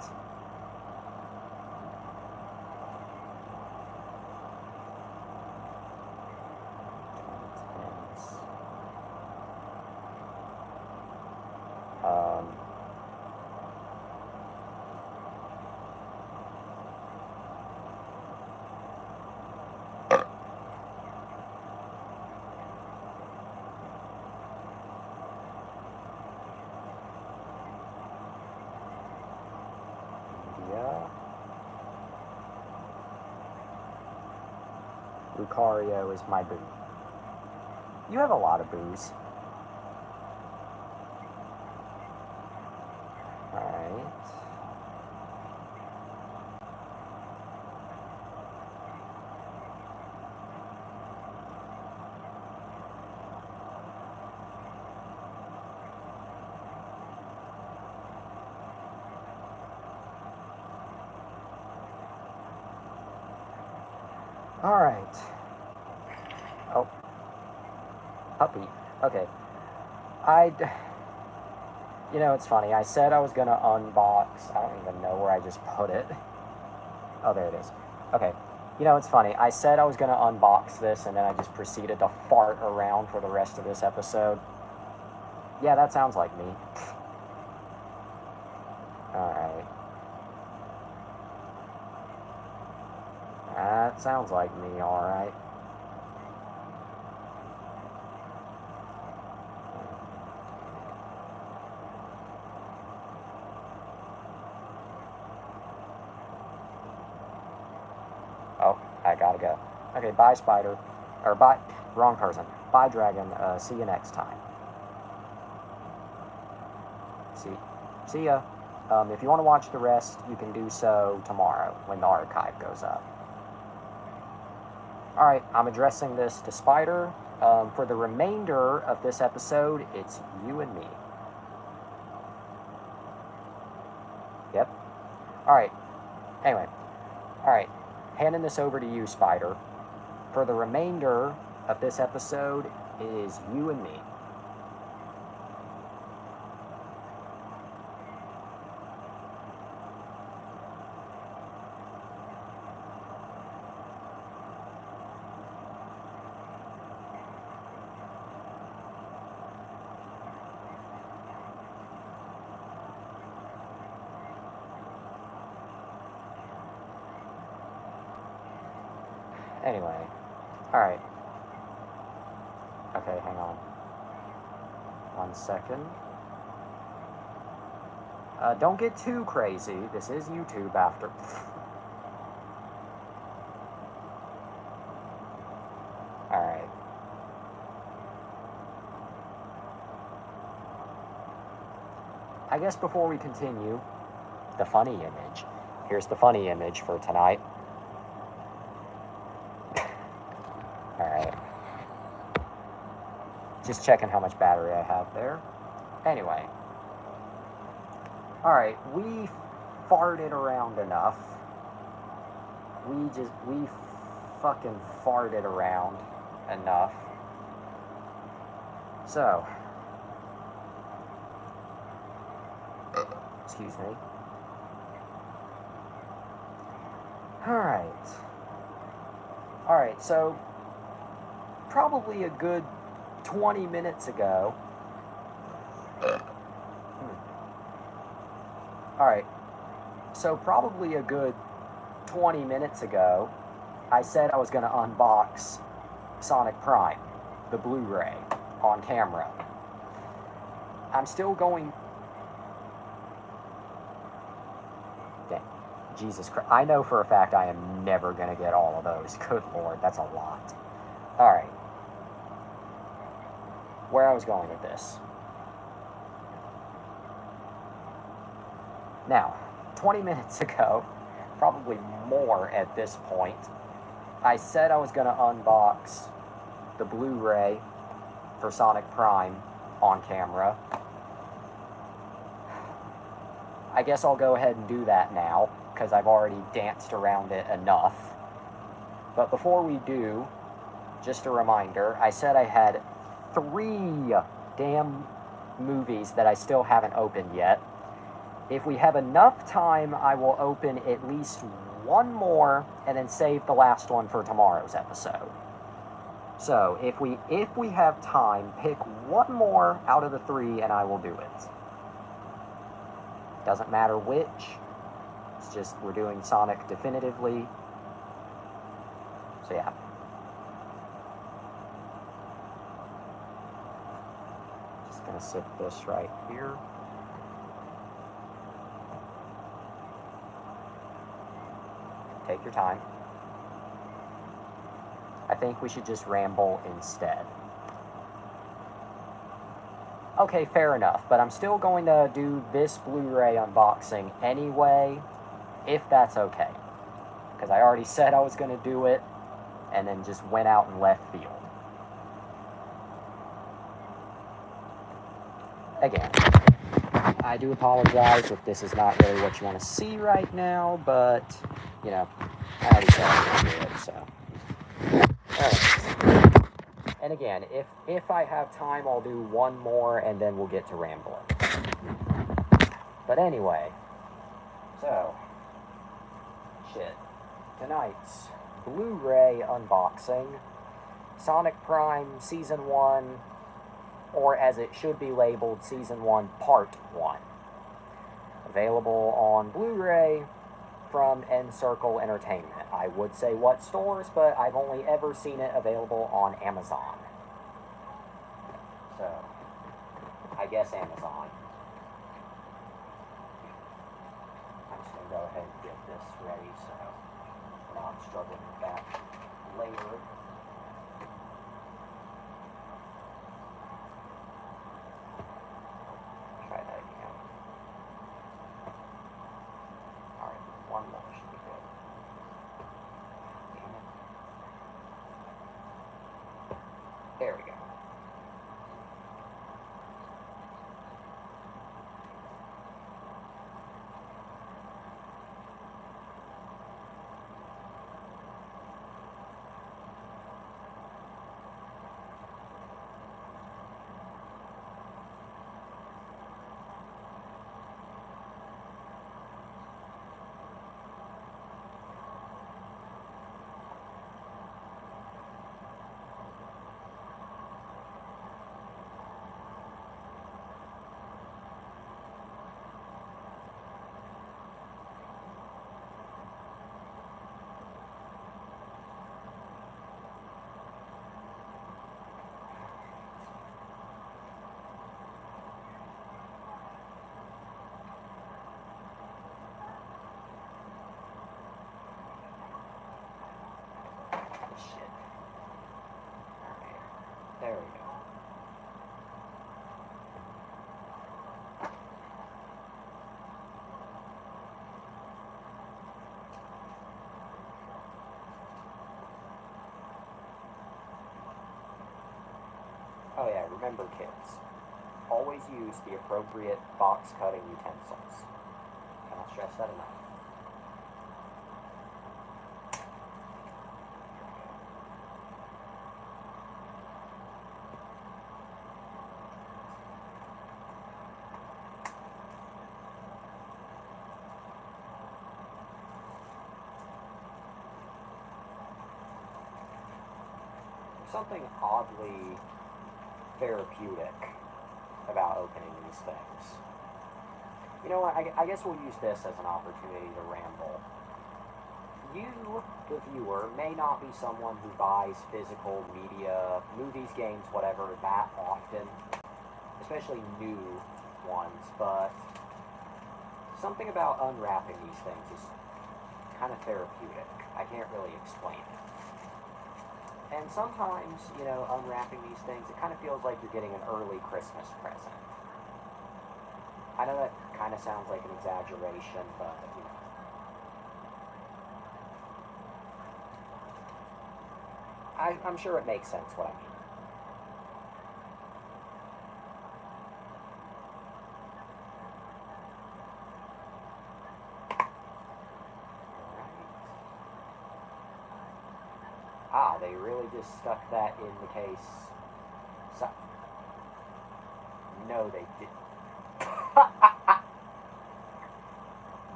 Lucario is my boo. You have a lot of boos. Alright. Alright. Oh. Puppy. Okay. You know, it's funny. I said I was going to unbox. I don't even know where I just put it. Oh, there it is. Okay. You know, it's funny. I said I was going to unbox this, and then I just proceeded to fart around for the rest of this episode. Yeah, that sounds like me. Alright. That sounds like me, alright. Oh, I gotta go. Okay, bye, Spider. Or bye, wrong person. Bye, Dragon. See you next time. See ya. If you want to watch the rest, you can do so tomorrow when the archive goes up. Alright, I'm addressing this to Spider. For the remainder of this episode, it's you and me. Yep. Alright. Anyway. Alright. Handing this over to you, Spider. For the remainder of this episode, it is you and me. Anyway, alright. Okay, hang on. 1 second. Don't get too crazy. This is YouTube after. I guess before we continue, the funny image. Here's the funny image for tonight. Alright. Just checking how much battery I have there. Anyway. Alright, we farted around enough. We fucking farted around enough. So. Excuse me. Alright, so probably a good 20 minutes ago. Alright, so probably a good 20 minutes ago, I said I was going to unbox Sonic Prime, the Blu-ray, on camera. I'm still going... Dang, Jesus Christ. I know for a fact I am never going to get all of those. Good Lord, that's a lot. Alright. Where I was going with this. Now, 20 minutes ago, probably more at this point, I said I was going to unbox the Blu-ray for Sonic Prime on camera. I guess I'll go ahead and do that now, because I've already danced around it enough. But before we do, just a reminder, I said I had 3 damn movies that I still haven't opened yet. If we have enough time, I will open at least one more and then save the last one for tomorrow's episode. So, if we have time, pick one more out of the 3 and I will do it. Doesn't matter which. It's just we're doing Sonic definitively. So yeah. Just gonna sit this right here. Take your time. I think we should just ramble instead. Okay, fair enough, but I'm still going to do this Blu-ray unboxing anyway, if that's okay. Because I already said I was going to do it, and then just went out in left field. Again, I do apologize if this is not really what you want to see right now, but, you know, I already said I was going to do it, so. Alright. And again, if I have time, I'll do one more, and then we'll get to rambling. But anyway, so, shit. Tonight's Blu-ray unboxing, Sonic Prime Season 1, or as it should be labeled, Season 1 Part 1. Available on Blu-ray from Encircle Entertainment. I would say what stores, but I've only ever seen it available on Amazon. So, I guess Amazon. I'm just going to go ahead and get this ready so we're not struggling with that later. Try that again. Alright, one more should be good. Damn it. There we go. Oh yeah, remember kids, always use the appropriate box cutting utensils. Cannot stress that enough. Something oddly therapeutic about opening these things. You know what, I guess we'll use this as an opportunity to ramble. You, the viewer, may not be someone who buys physical media, movies, games, whatever, that often, especially new ones, but something about unwrapping these things is kind of therapeutic. I can't really explain it. And sometimes, you know, unwrapping these things, it kind of feels like you're getting an early Christmas present. I know that kind of sounds like an exaggeration, but, you know. I'm sure it makes sense what I mean. Ah, they really just stuck that in the case. So, no, they didn't.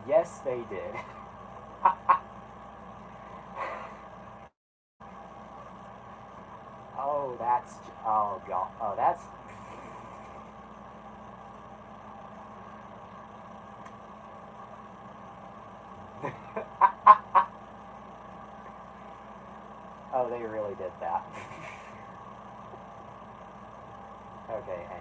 Yes, they did. Oh, that's... Oh, God. Oh, that's... Oh, they really did that. Okay, anyway.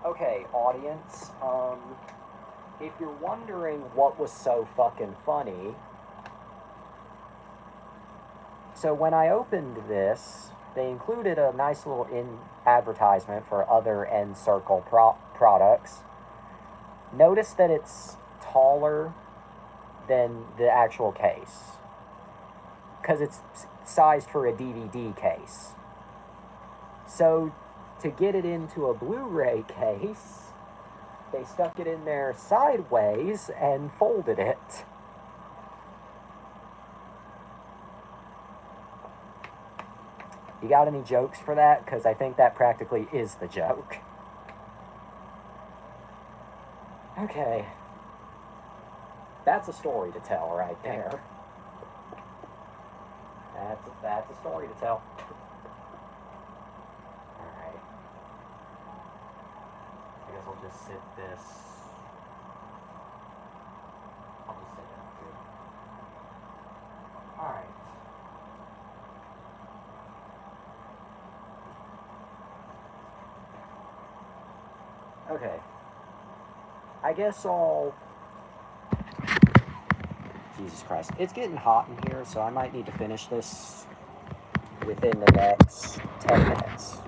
Okay, audience, if you're wondering what was so fucking funny, so when I opened this, they included a nice little advertisement for other End Circle products. Notice that it's taller than the actual case, because it's sized for a DVD case. So, to get it into a Blu-ray case, they stuck it in there sideways and folded it. You got any jokes for that? Because I think that practically is the joke. Okay. That's a story to tell right there. That's a story to tell. Alright. I guess I'll just sit this. I'll just sit it up here. Alright. Okay. I guess I'll... Jesus Christ. It's getting hot in here, so I might need to finish this within the next 10 minutes.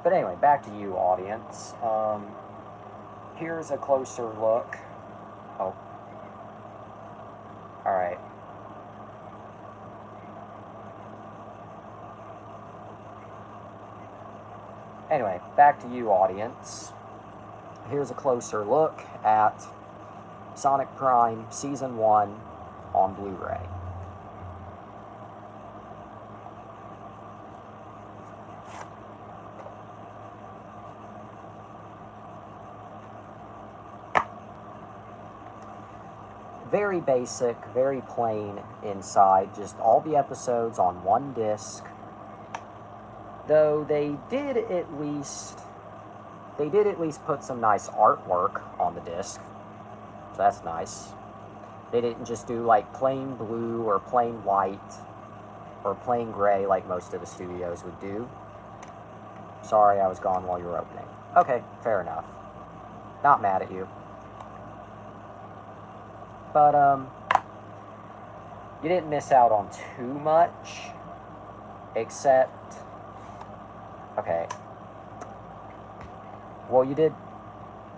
But anyway, back to you, audience. Here's a closer look. Oh. Alright. Anyway, back to you, audience. Here's a closer look at Sonic Prime Season 1 on Blu-ray. Very basic, very plain inside, just all the episodes on one disc. Though they did at least put some nice artwork on the disc. So that's nice. They didn't just do like plain blue or plain white or plain gray like most of the studios would do. Sorry, I was gone while you were opening. Okay, fair enough. Not mad at you. But, you didn't miss out on too much, except, okay. Well, you did,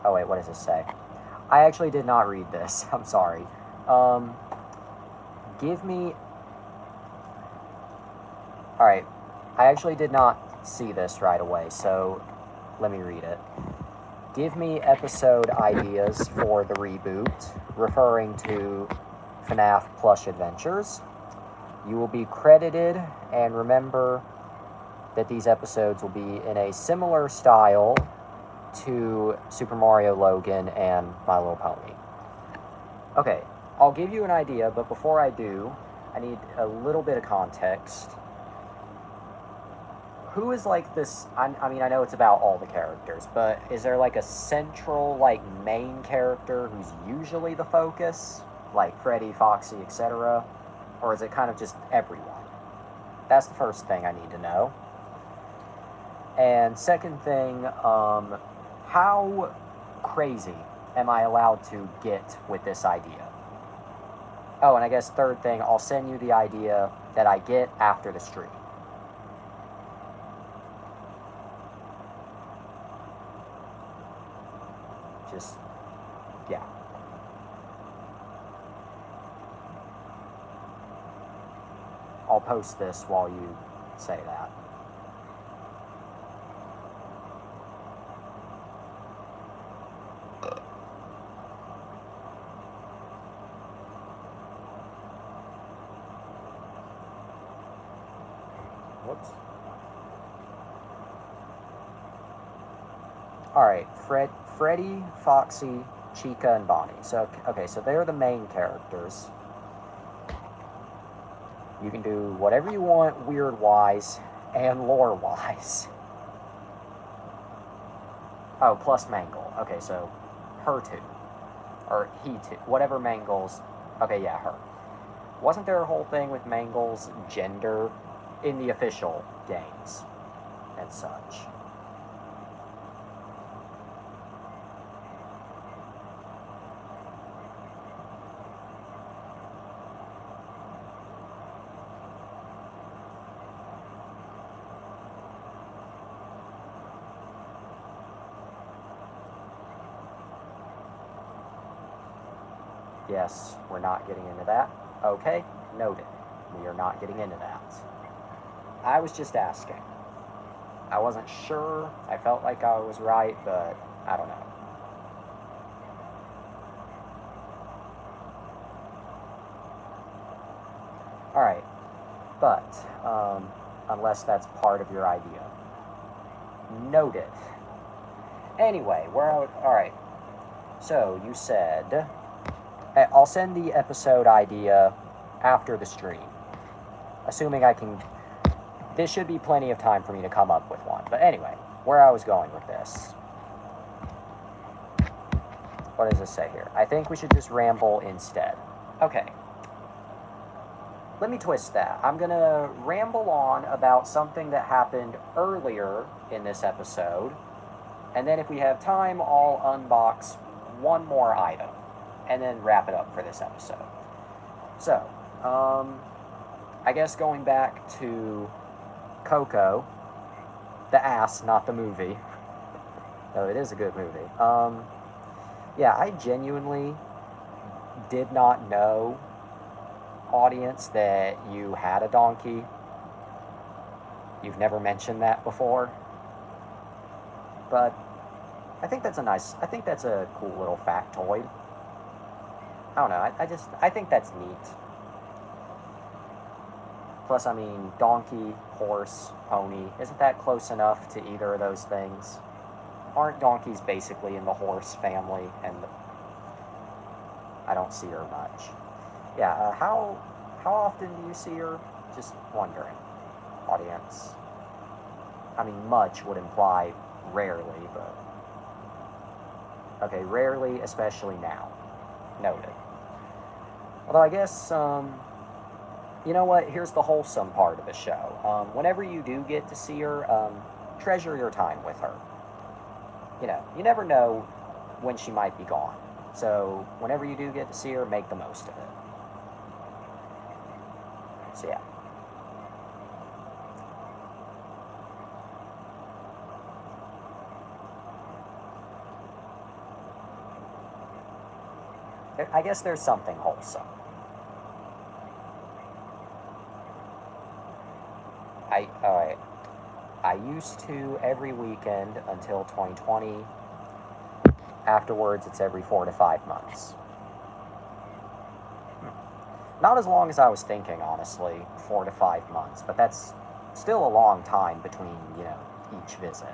oh wait, what does this say? I actually did not read this, I'm sorry. Give me, alright, I actually did not see this right away, so let me read it. Give me episode ideas for the reboot, referring to FNAF Plush Adventures. You will be credited, and remember that these episodes will be in a similar style to Super Mario Logan and My Little Pony. Okay, I'll give you an idea, but before I do, I need a little bit of context. Who is like this, I mean, I know it's about all the characters, but is there like a central, like, main character who's usually the focus? Like Freddy, Foxy, etc.? Or is it kind of just everyone? That's the first thing I need to know. And second thing, how crazy am I allowed to get with this idea? Oh, and I guess third thing, I'll send you the idea that I get after the stream. Just, yeah. I'll post this while you say that. Whoops. Alright, Freddy, Foxy, Chica, and Bonnie. So, okay, so they're the main characters. You can do whatever you want weird-wise and lore-wise. Oh, plus Mangle. Okay, so her too. Or he too. Whatever Mangle's... Okay, yeah, her. Wasn't there a whole thing with Mangle's gender in the official games and such? Yes, we're not getting into that. Okay, noted. We are not getting into that. I was just asking. I wasn't sure. I felt like I was right, but I don't know. Alright, but, unless that's part of your idea. Noted. Anyway, alright. So, you said... I'll send the episode idea after the stream. Assuming I can... This should be plenty of time for me to come up with one. But anyway, where I was going with this. What does this say here? I think we should just ramble instead. Okay. Let me twist that. I'm going to ramble on about something that happened earlier in this episode. And then if we have time, I'll unbox one more item. And then wrap it up for this episode. So, I guess going back to Coco, the ass, not the movie. Though it is a good movie. Yeah, I genuinely did not know, audience, that you had a donkey. You've never mentioned that before. But I think that's a cool little factoid. I don't know, I think that's neat. Plus, I mean, donkey, horse, pony, isn't that close enough to either of those things? Aren't donkeys basically in the horse family, and I don't see her much. Yeah, how often do you see her? Just wondering, audience. I mean, much would imply rarely, but... Okay, rarely, especially now. Noted. Although I guess, you know what, here's the wholesome part of the show. Whenever you do get to see her, treasure your time with her. You know, you never know when she might be gone. So whenever you do get to see her, make the most of it. So yeah. I guess there's something wholesome. Alright. I used to every weekend until 2020. Afterwards, it's every 4 to 5 months. Not as long as I was thinking, honestly, 4 to 5 months, but that's still a long time between, each visit.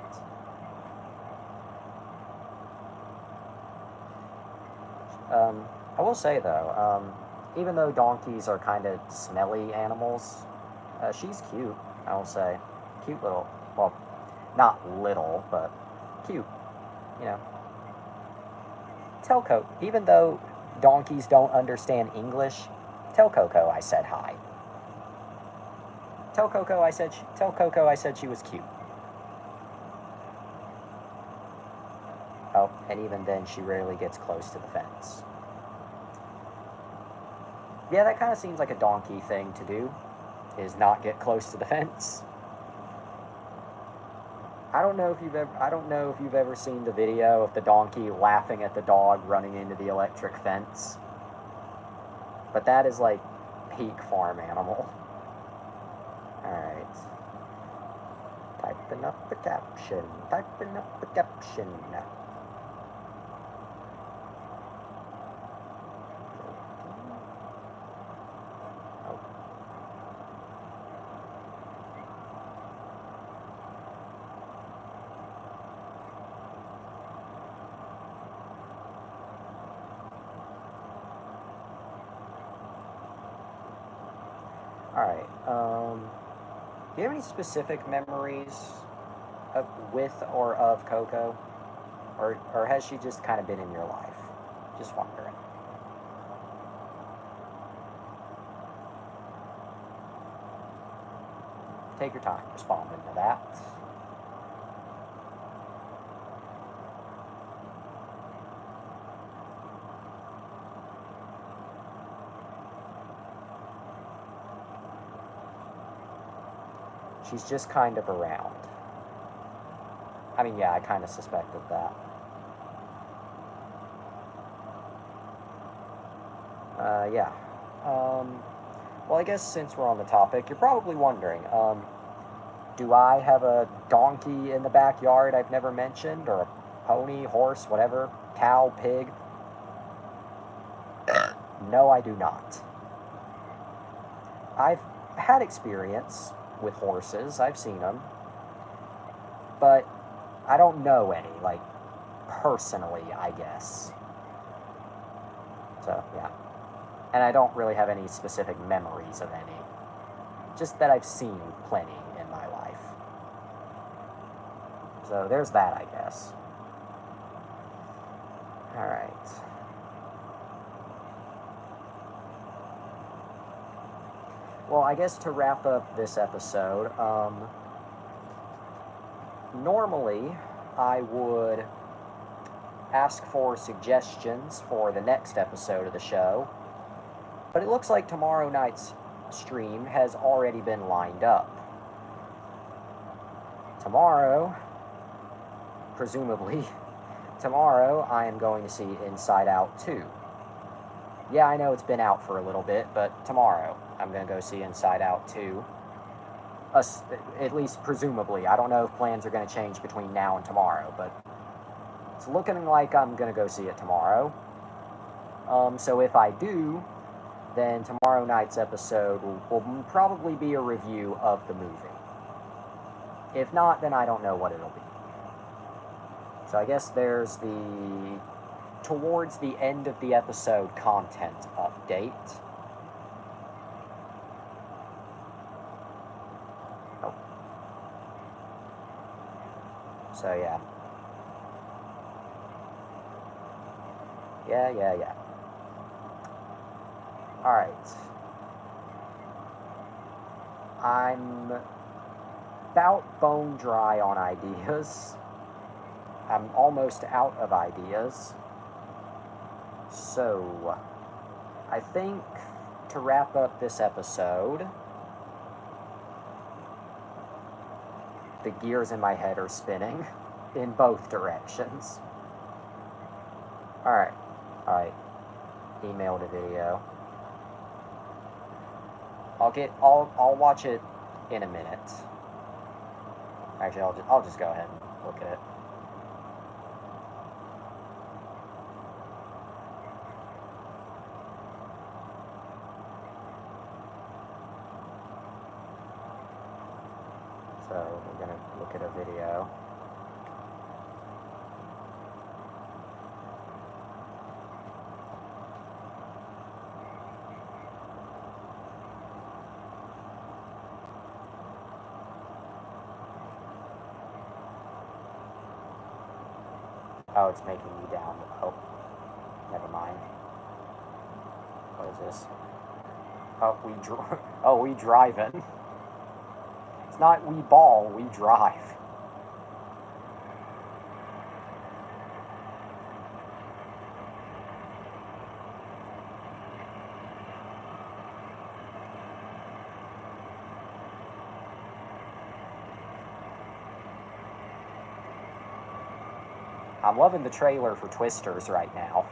I will say, though, even though donkeys are kind of smelly animals, she's cute, I will say. Cute little, well, not little, but cute, you know. Tell Coco, even though donkeys don't understand English, tell Coco I said hi. Tell Coco I said she was cute. Oh, and even then she rarely gets close to the fence. Yeah, that kind of seems like a donkey thing to do, is not get close to the fence. I don't know if you've ever seen the video of the donkey laughing at the dog running into the electric fence. But that is like peak farm animal. Alright. Typing up the caption. Alright, do you have any specific memories with or of Coco? Or has she just kind of been in your life? Just wondering. Take your time responding to that. She's just kind of around. I mean, yeah, I kind of suspected that. Yeah. Well, I guess since we're on the topic, you're probably wondering, do I have a donkey in the backyard I've never mentioned? Or a pony, horse, whatever? Cow, pig? No, I do not. I've had experience with horses. I've seen them. But I don't know any, like, personally, I guess. So, yeah. And I don't really have any specific memories of any. Just that I've seen plenty in my life. So there's that, I guess. Alright. Well, I guess to wrap up this episode, normally I would ask for suggestions for the next episode of the show, but it looks like tomorrow night's stream has already been lined up. Tomorrow, presumably, tomorrow I am going to see Inside Out 2. Yeah, I know it's been out for a little bit, but tomorrow I'm going to go see Inside Out 2. At least presumably. I don't know if plans are going to change between now and tomorrow, but it's looking like I'm going to go see it tomorrow. So if I do, then tomorrow night's episode will probably be a review of the movie. If not, then I don't know what it'll be. So I guess there's the towards the end of the episode content update. Oh. So yeah. Yeah. Alright. I'm about bone dry on ideas. I'm almost out of ideas. So, I think to wrap up this episode, the gears in my head are spinning in both directions. Alright. Email to video. I'll watch it in a minute. Actually, I'll just go ahead and look at it. So we're gonna look at a video. Oh, it's making me down. Oh, never mind. What is this? Oh, we driving. It's not we ball, we drive. I'm loving the trailer for Twisters right now.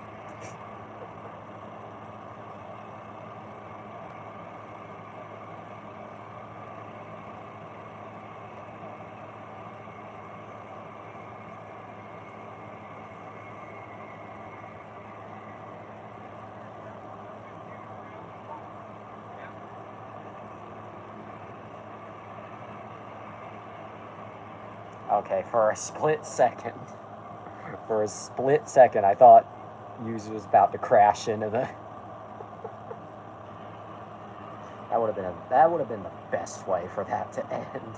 Okay, for a split second, I thought Yuzu was about to crash into the. That would have been the best way for that to end.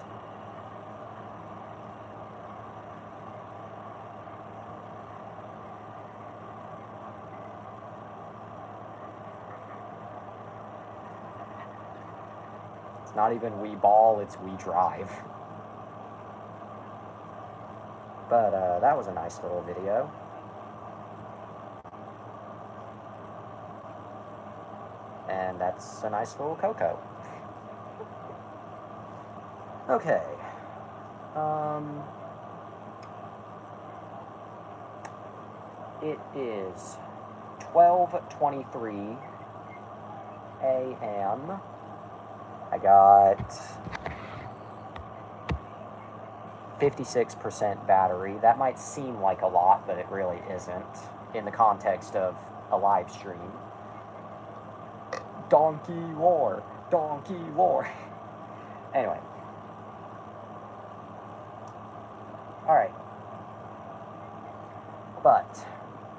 It's not even we ball, it's we drive. But that was a nice little video. And that's a nice little Coco. Okay. It is 12:23 a.m. I got 56% battery. That might seem like a lot, but it really isn't in the context of a live stream. Donkey war. Anyway. Alright. But,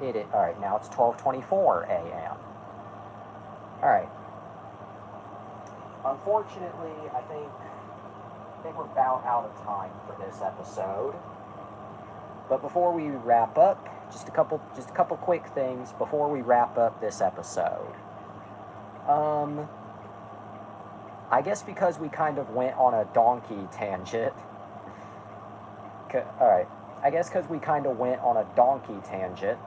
alright, now it's 12:24 a.m. Alright. Unfortunately, I think we're about out of time for this episode. But before we wrap up, just a couple quick things before we wrap up this episode. I guess because we kind of went on a donkey tangent. Alright. I guess because we kind of went on a donkey tangent.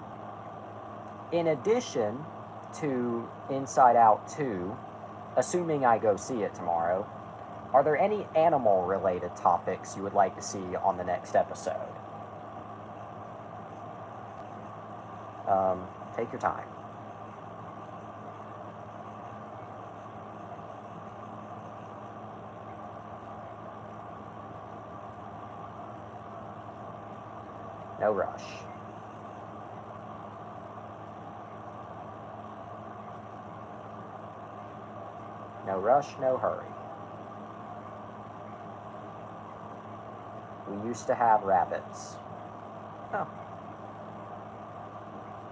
In addition to Inside Out 2, assuming I go see it tomorrow, are there any animal-related topics you would like to see on the next episode? Take your time. No rush. No rush, no hurry. We used to have rabbits. Oh.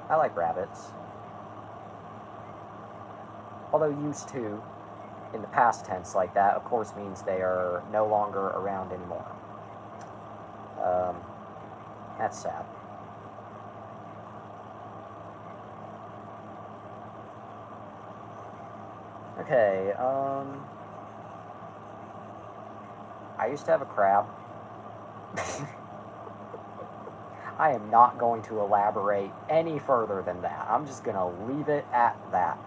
I like rabbits. Although used to, in the past tense like that, of course means they are no longer around anymore. That's sad. Okay, I used to have a crab. I am not going to elaborate any further than that. I'm just going to leave it at that.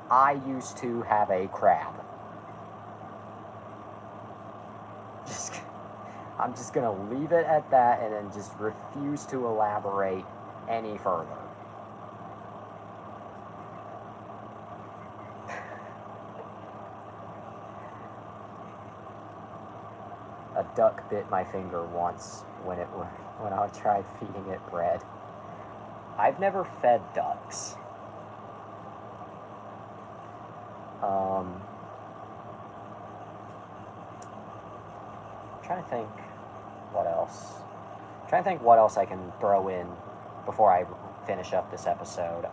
I used to have a crab. I'm just going to leave it at that and then just refuse to elaborate any further. A duck bit my finger once when I tried feeding it bread. I've never fed ducks. Trying to think what else. Trying to think what else I can throw in before I finish up this episode.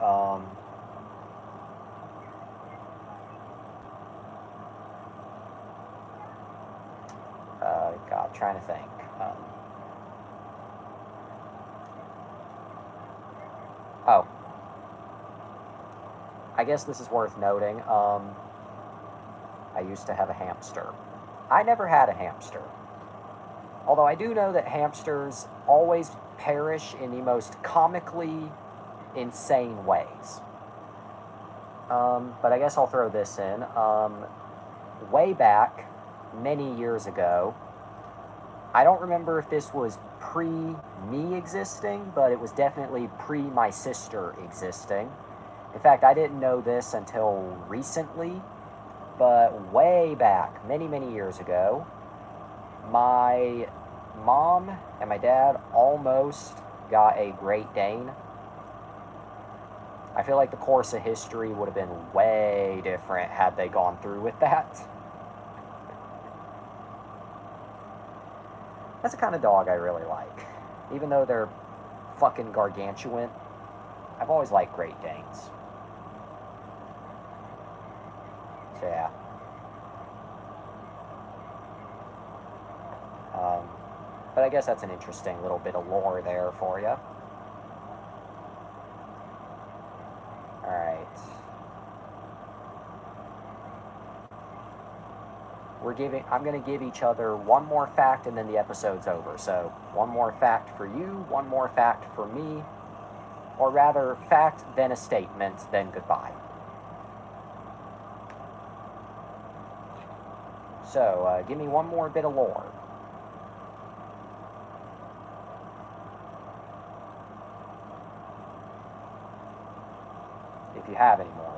God, trying to think. Oh. I guess this is worth noting. I used to have a hamster. I never had a hamster. Although I do know that hamsters always perish in the most comically insane ways. But I guess I'll throw this in. Way back, many years ago, I don't remember if this was pre-me existing, but it was definitely pre-my sister existing. In fact, I didn't know this until recently, but way back, many, many years ago, my mom and my dad almost got a Great Dane. I feel like the course of history would have been way different had they gone through with that. That's the kind of dog I really like. Even though they're fucking gargantuan, I've always liked Great Danes. So yeah. But I guess that's an interesting little bit of lore there for you. Alright. I'm going to give each other one more fact and then the episode's over. So, one more fact for you, one more fact for me. Or rather, fact, then a statement, then goodbye. So, give me one more bit of lore. If you have any more lore.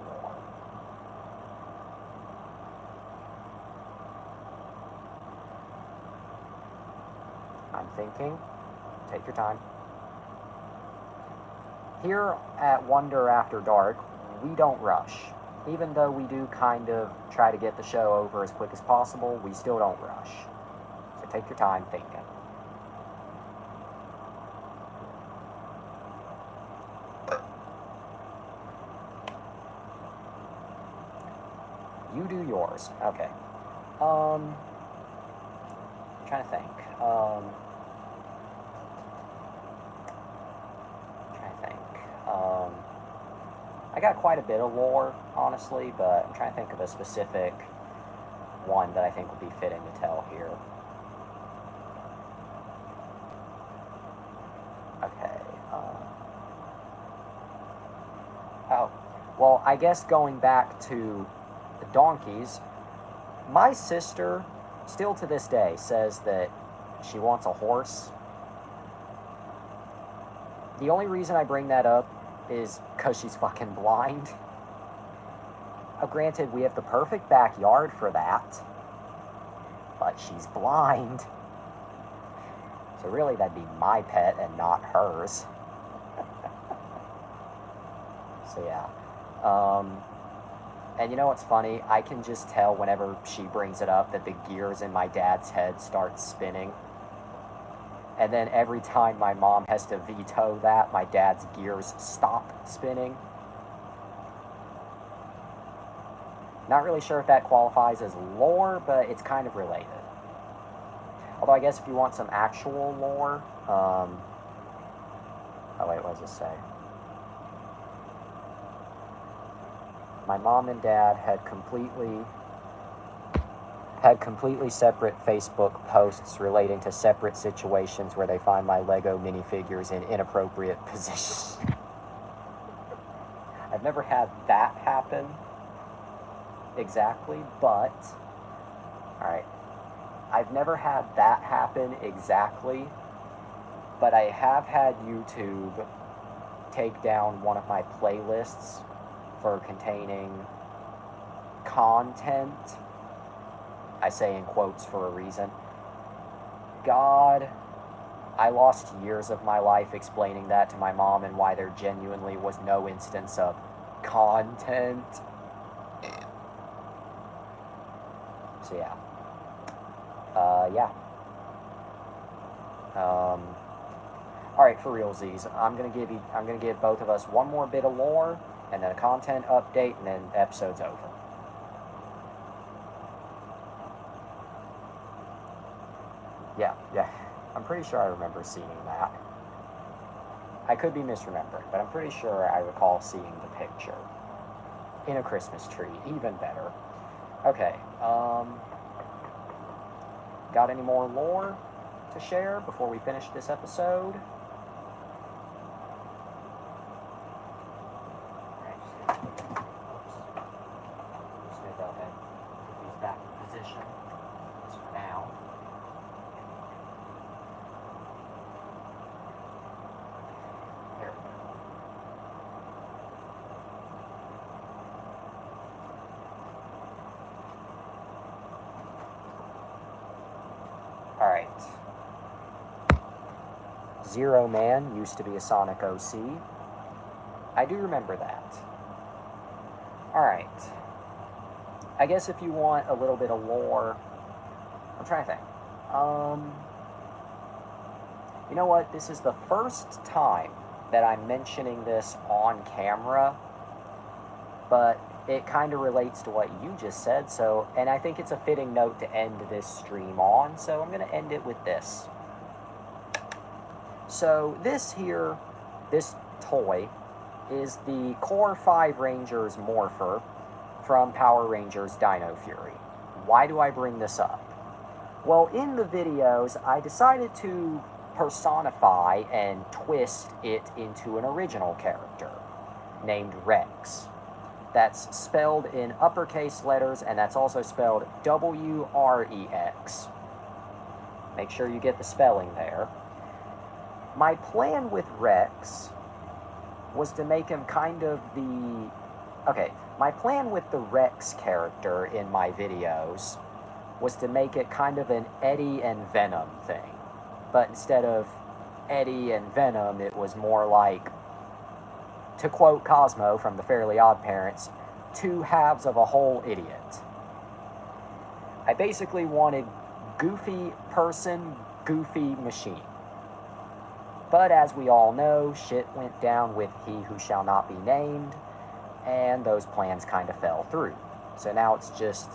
I'm thinking. Take your time. Here at Wonder After Dark, we don't rush. Even though we do kind of try to get the show over as quick as possible, we still don't rush. So take your time thinking. You do yours. Okay. Trying to think. I got quite a bit of lore, honestly, but I'm trying to think of a specific one that I think would be fitting to tell here. Okay. Oh, well, I guess going back to the donkeys, my sister, still to this day, says that she wants a horse. The only reason I bring that up is because she's fucking blind. Granted, we have the perfect backyard for that, but she's blind. So really, that'd be my pet and not hers. So yeah. And you know what's funny? I can just tell whenever she brings it up that the gears in my dad's head start spinning. And then every time my mom has to veto that, my dad's gears stop spinning. Not really sure if that qualifies as lore, but it's kind of related. Although I guess if you want some actual lore, oh wait, what does it say? My mom and dad had completely had completely separate Facebook posts relating to separate situations where they find my Lego minifigures in inappropriate positions. I've never had that happen exactly, but, alright, I've never had that happen exactly, but I have had YouTube take down one of my playlists for containing content. I say in quotes for a reason. God, I lost years of my life explaining that to my mom and why there genuinely was no instance of content. So yeah. Alright, for realsies, I'm gonna give both of us one more bit of lore, and then a content update, and then episode's over. Yeah, I'm pretty sure I remember seeing that. I could be misremembering, but I'm pretty sure I recall seeing the picture. In a Christmas tree, even better. Okay, got any more lore to share before we finish this episode? Alright. Zero Man used to be a Sonic OC. I do remember that. Alright. I guess if you want a little bit of lore... I'm trying to think. You know what? This is the first time that I'm mentioning this on camera, but it kind of relates to what you just said, so, and I think it's a fitting note to end this stream on, so I'm going to end it with this. So this here, this toy, is the Core 5 Rangers Morpher from Power Rangers Dino Fury. Why do I bring this up? Well, in the videos, I decided to personify and twist it into an original character named Rex. That's spelled in uppercase letters, and that's also spelled W-R-E-X. Make sure you get the spelling there. My plan with Rex was to make him kind of the... Okay, my plan with the Rex character in my videos was to make it kind of an Eddie and Venom thing. But instead of Eddie and Venom, it was more like, to quote Cosmo from the Fairly Odd Parents, two halves of a whole idiot. I basically wanted goofy person, goofy machine. But as we all know, shit went down with He Who Shall Not Be Named, and those plans kind of fell through. So now it's just,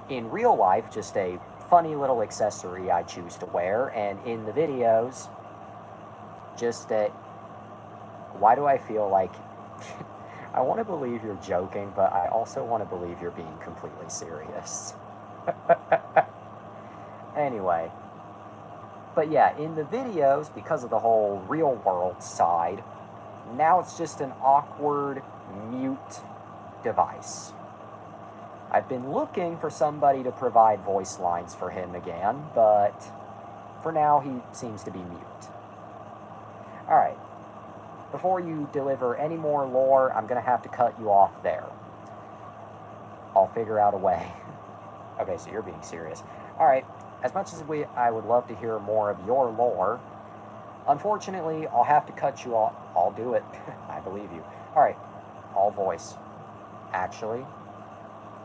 in real life, just a funny little accessory I choose to wear, and in the videos, just a... Why do I feel like... I want to believe you're joking, but I also want to believe you're being completely serious. Anyway. But yeah, in the videos, because of the whole real-world side, now it's just an awkward, mute device. I've been looking for somebody to provide voice lines for him again, but for now he seems to be mute. Alright. Before you deliver any more lore, I'm going to have to cut you off there. I'll figure out a way. Okay, so you're being serious. Alright, as much as I would love to hear more of your lore, unfortunately, I'll have to cut you off. I'll do it. I believe you. Alright, all voice. Actually.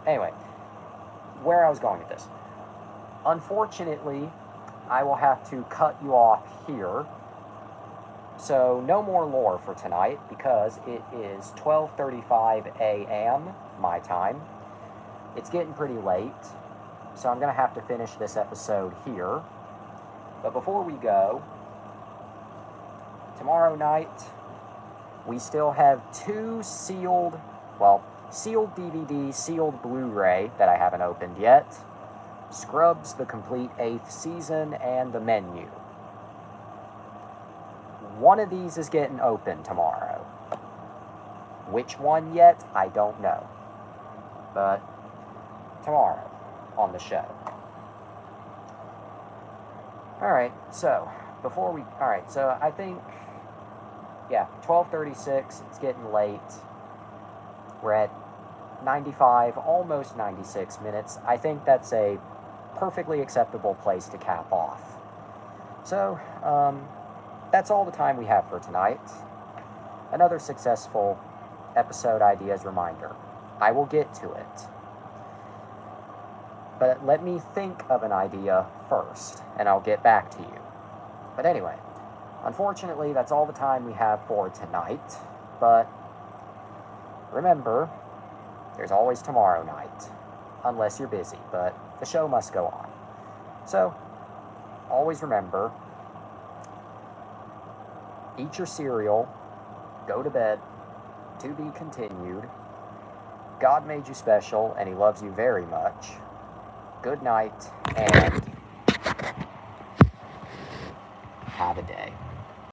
Anyway, where I was going with this. Unfortunately, I will have to cut you off here. So, no more lore for tonight, because it is 12:35 a.m. my time. It's getting pretty late, so I'm going to have to finish this episode here. But before we go, tomorrow night, we still have two sealed DVD, sealed Blu-ray that I haven't opened yet. Scrubs, the complete 8th season, and the menu. One of these is getting open tomorrow. Which one yet, I don't know. But tomorrow on the show. Alright, so I think, yeah, 12:36, it's getting late. We're at 95, almost 96 minutes. I think that's a perfectly acceptable place to cap off. So, that's all the time we have for tonight. Another successful episode ideas reminder. I will get to it. But let me think of an idea first, and I'll get back to you. But anyway, unfortunately, that's all the time we have for tonight. But remember, there's always tomorrow night. Unless you're busy, but the show must go on. So, always remember, eat your cereal, go to bed, to be continued. God made you special, and He loves you very much. Good night, and have a day.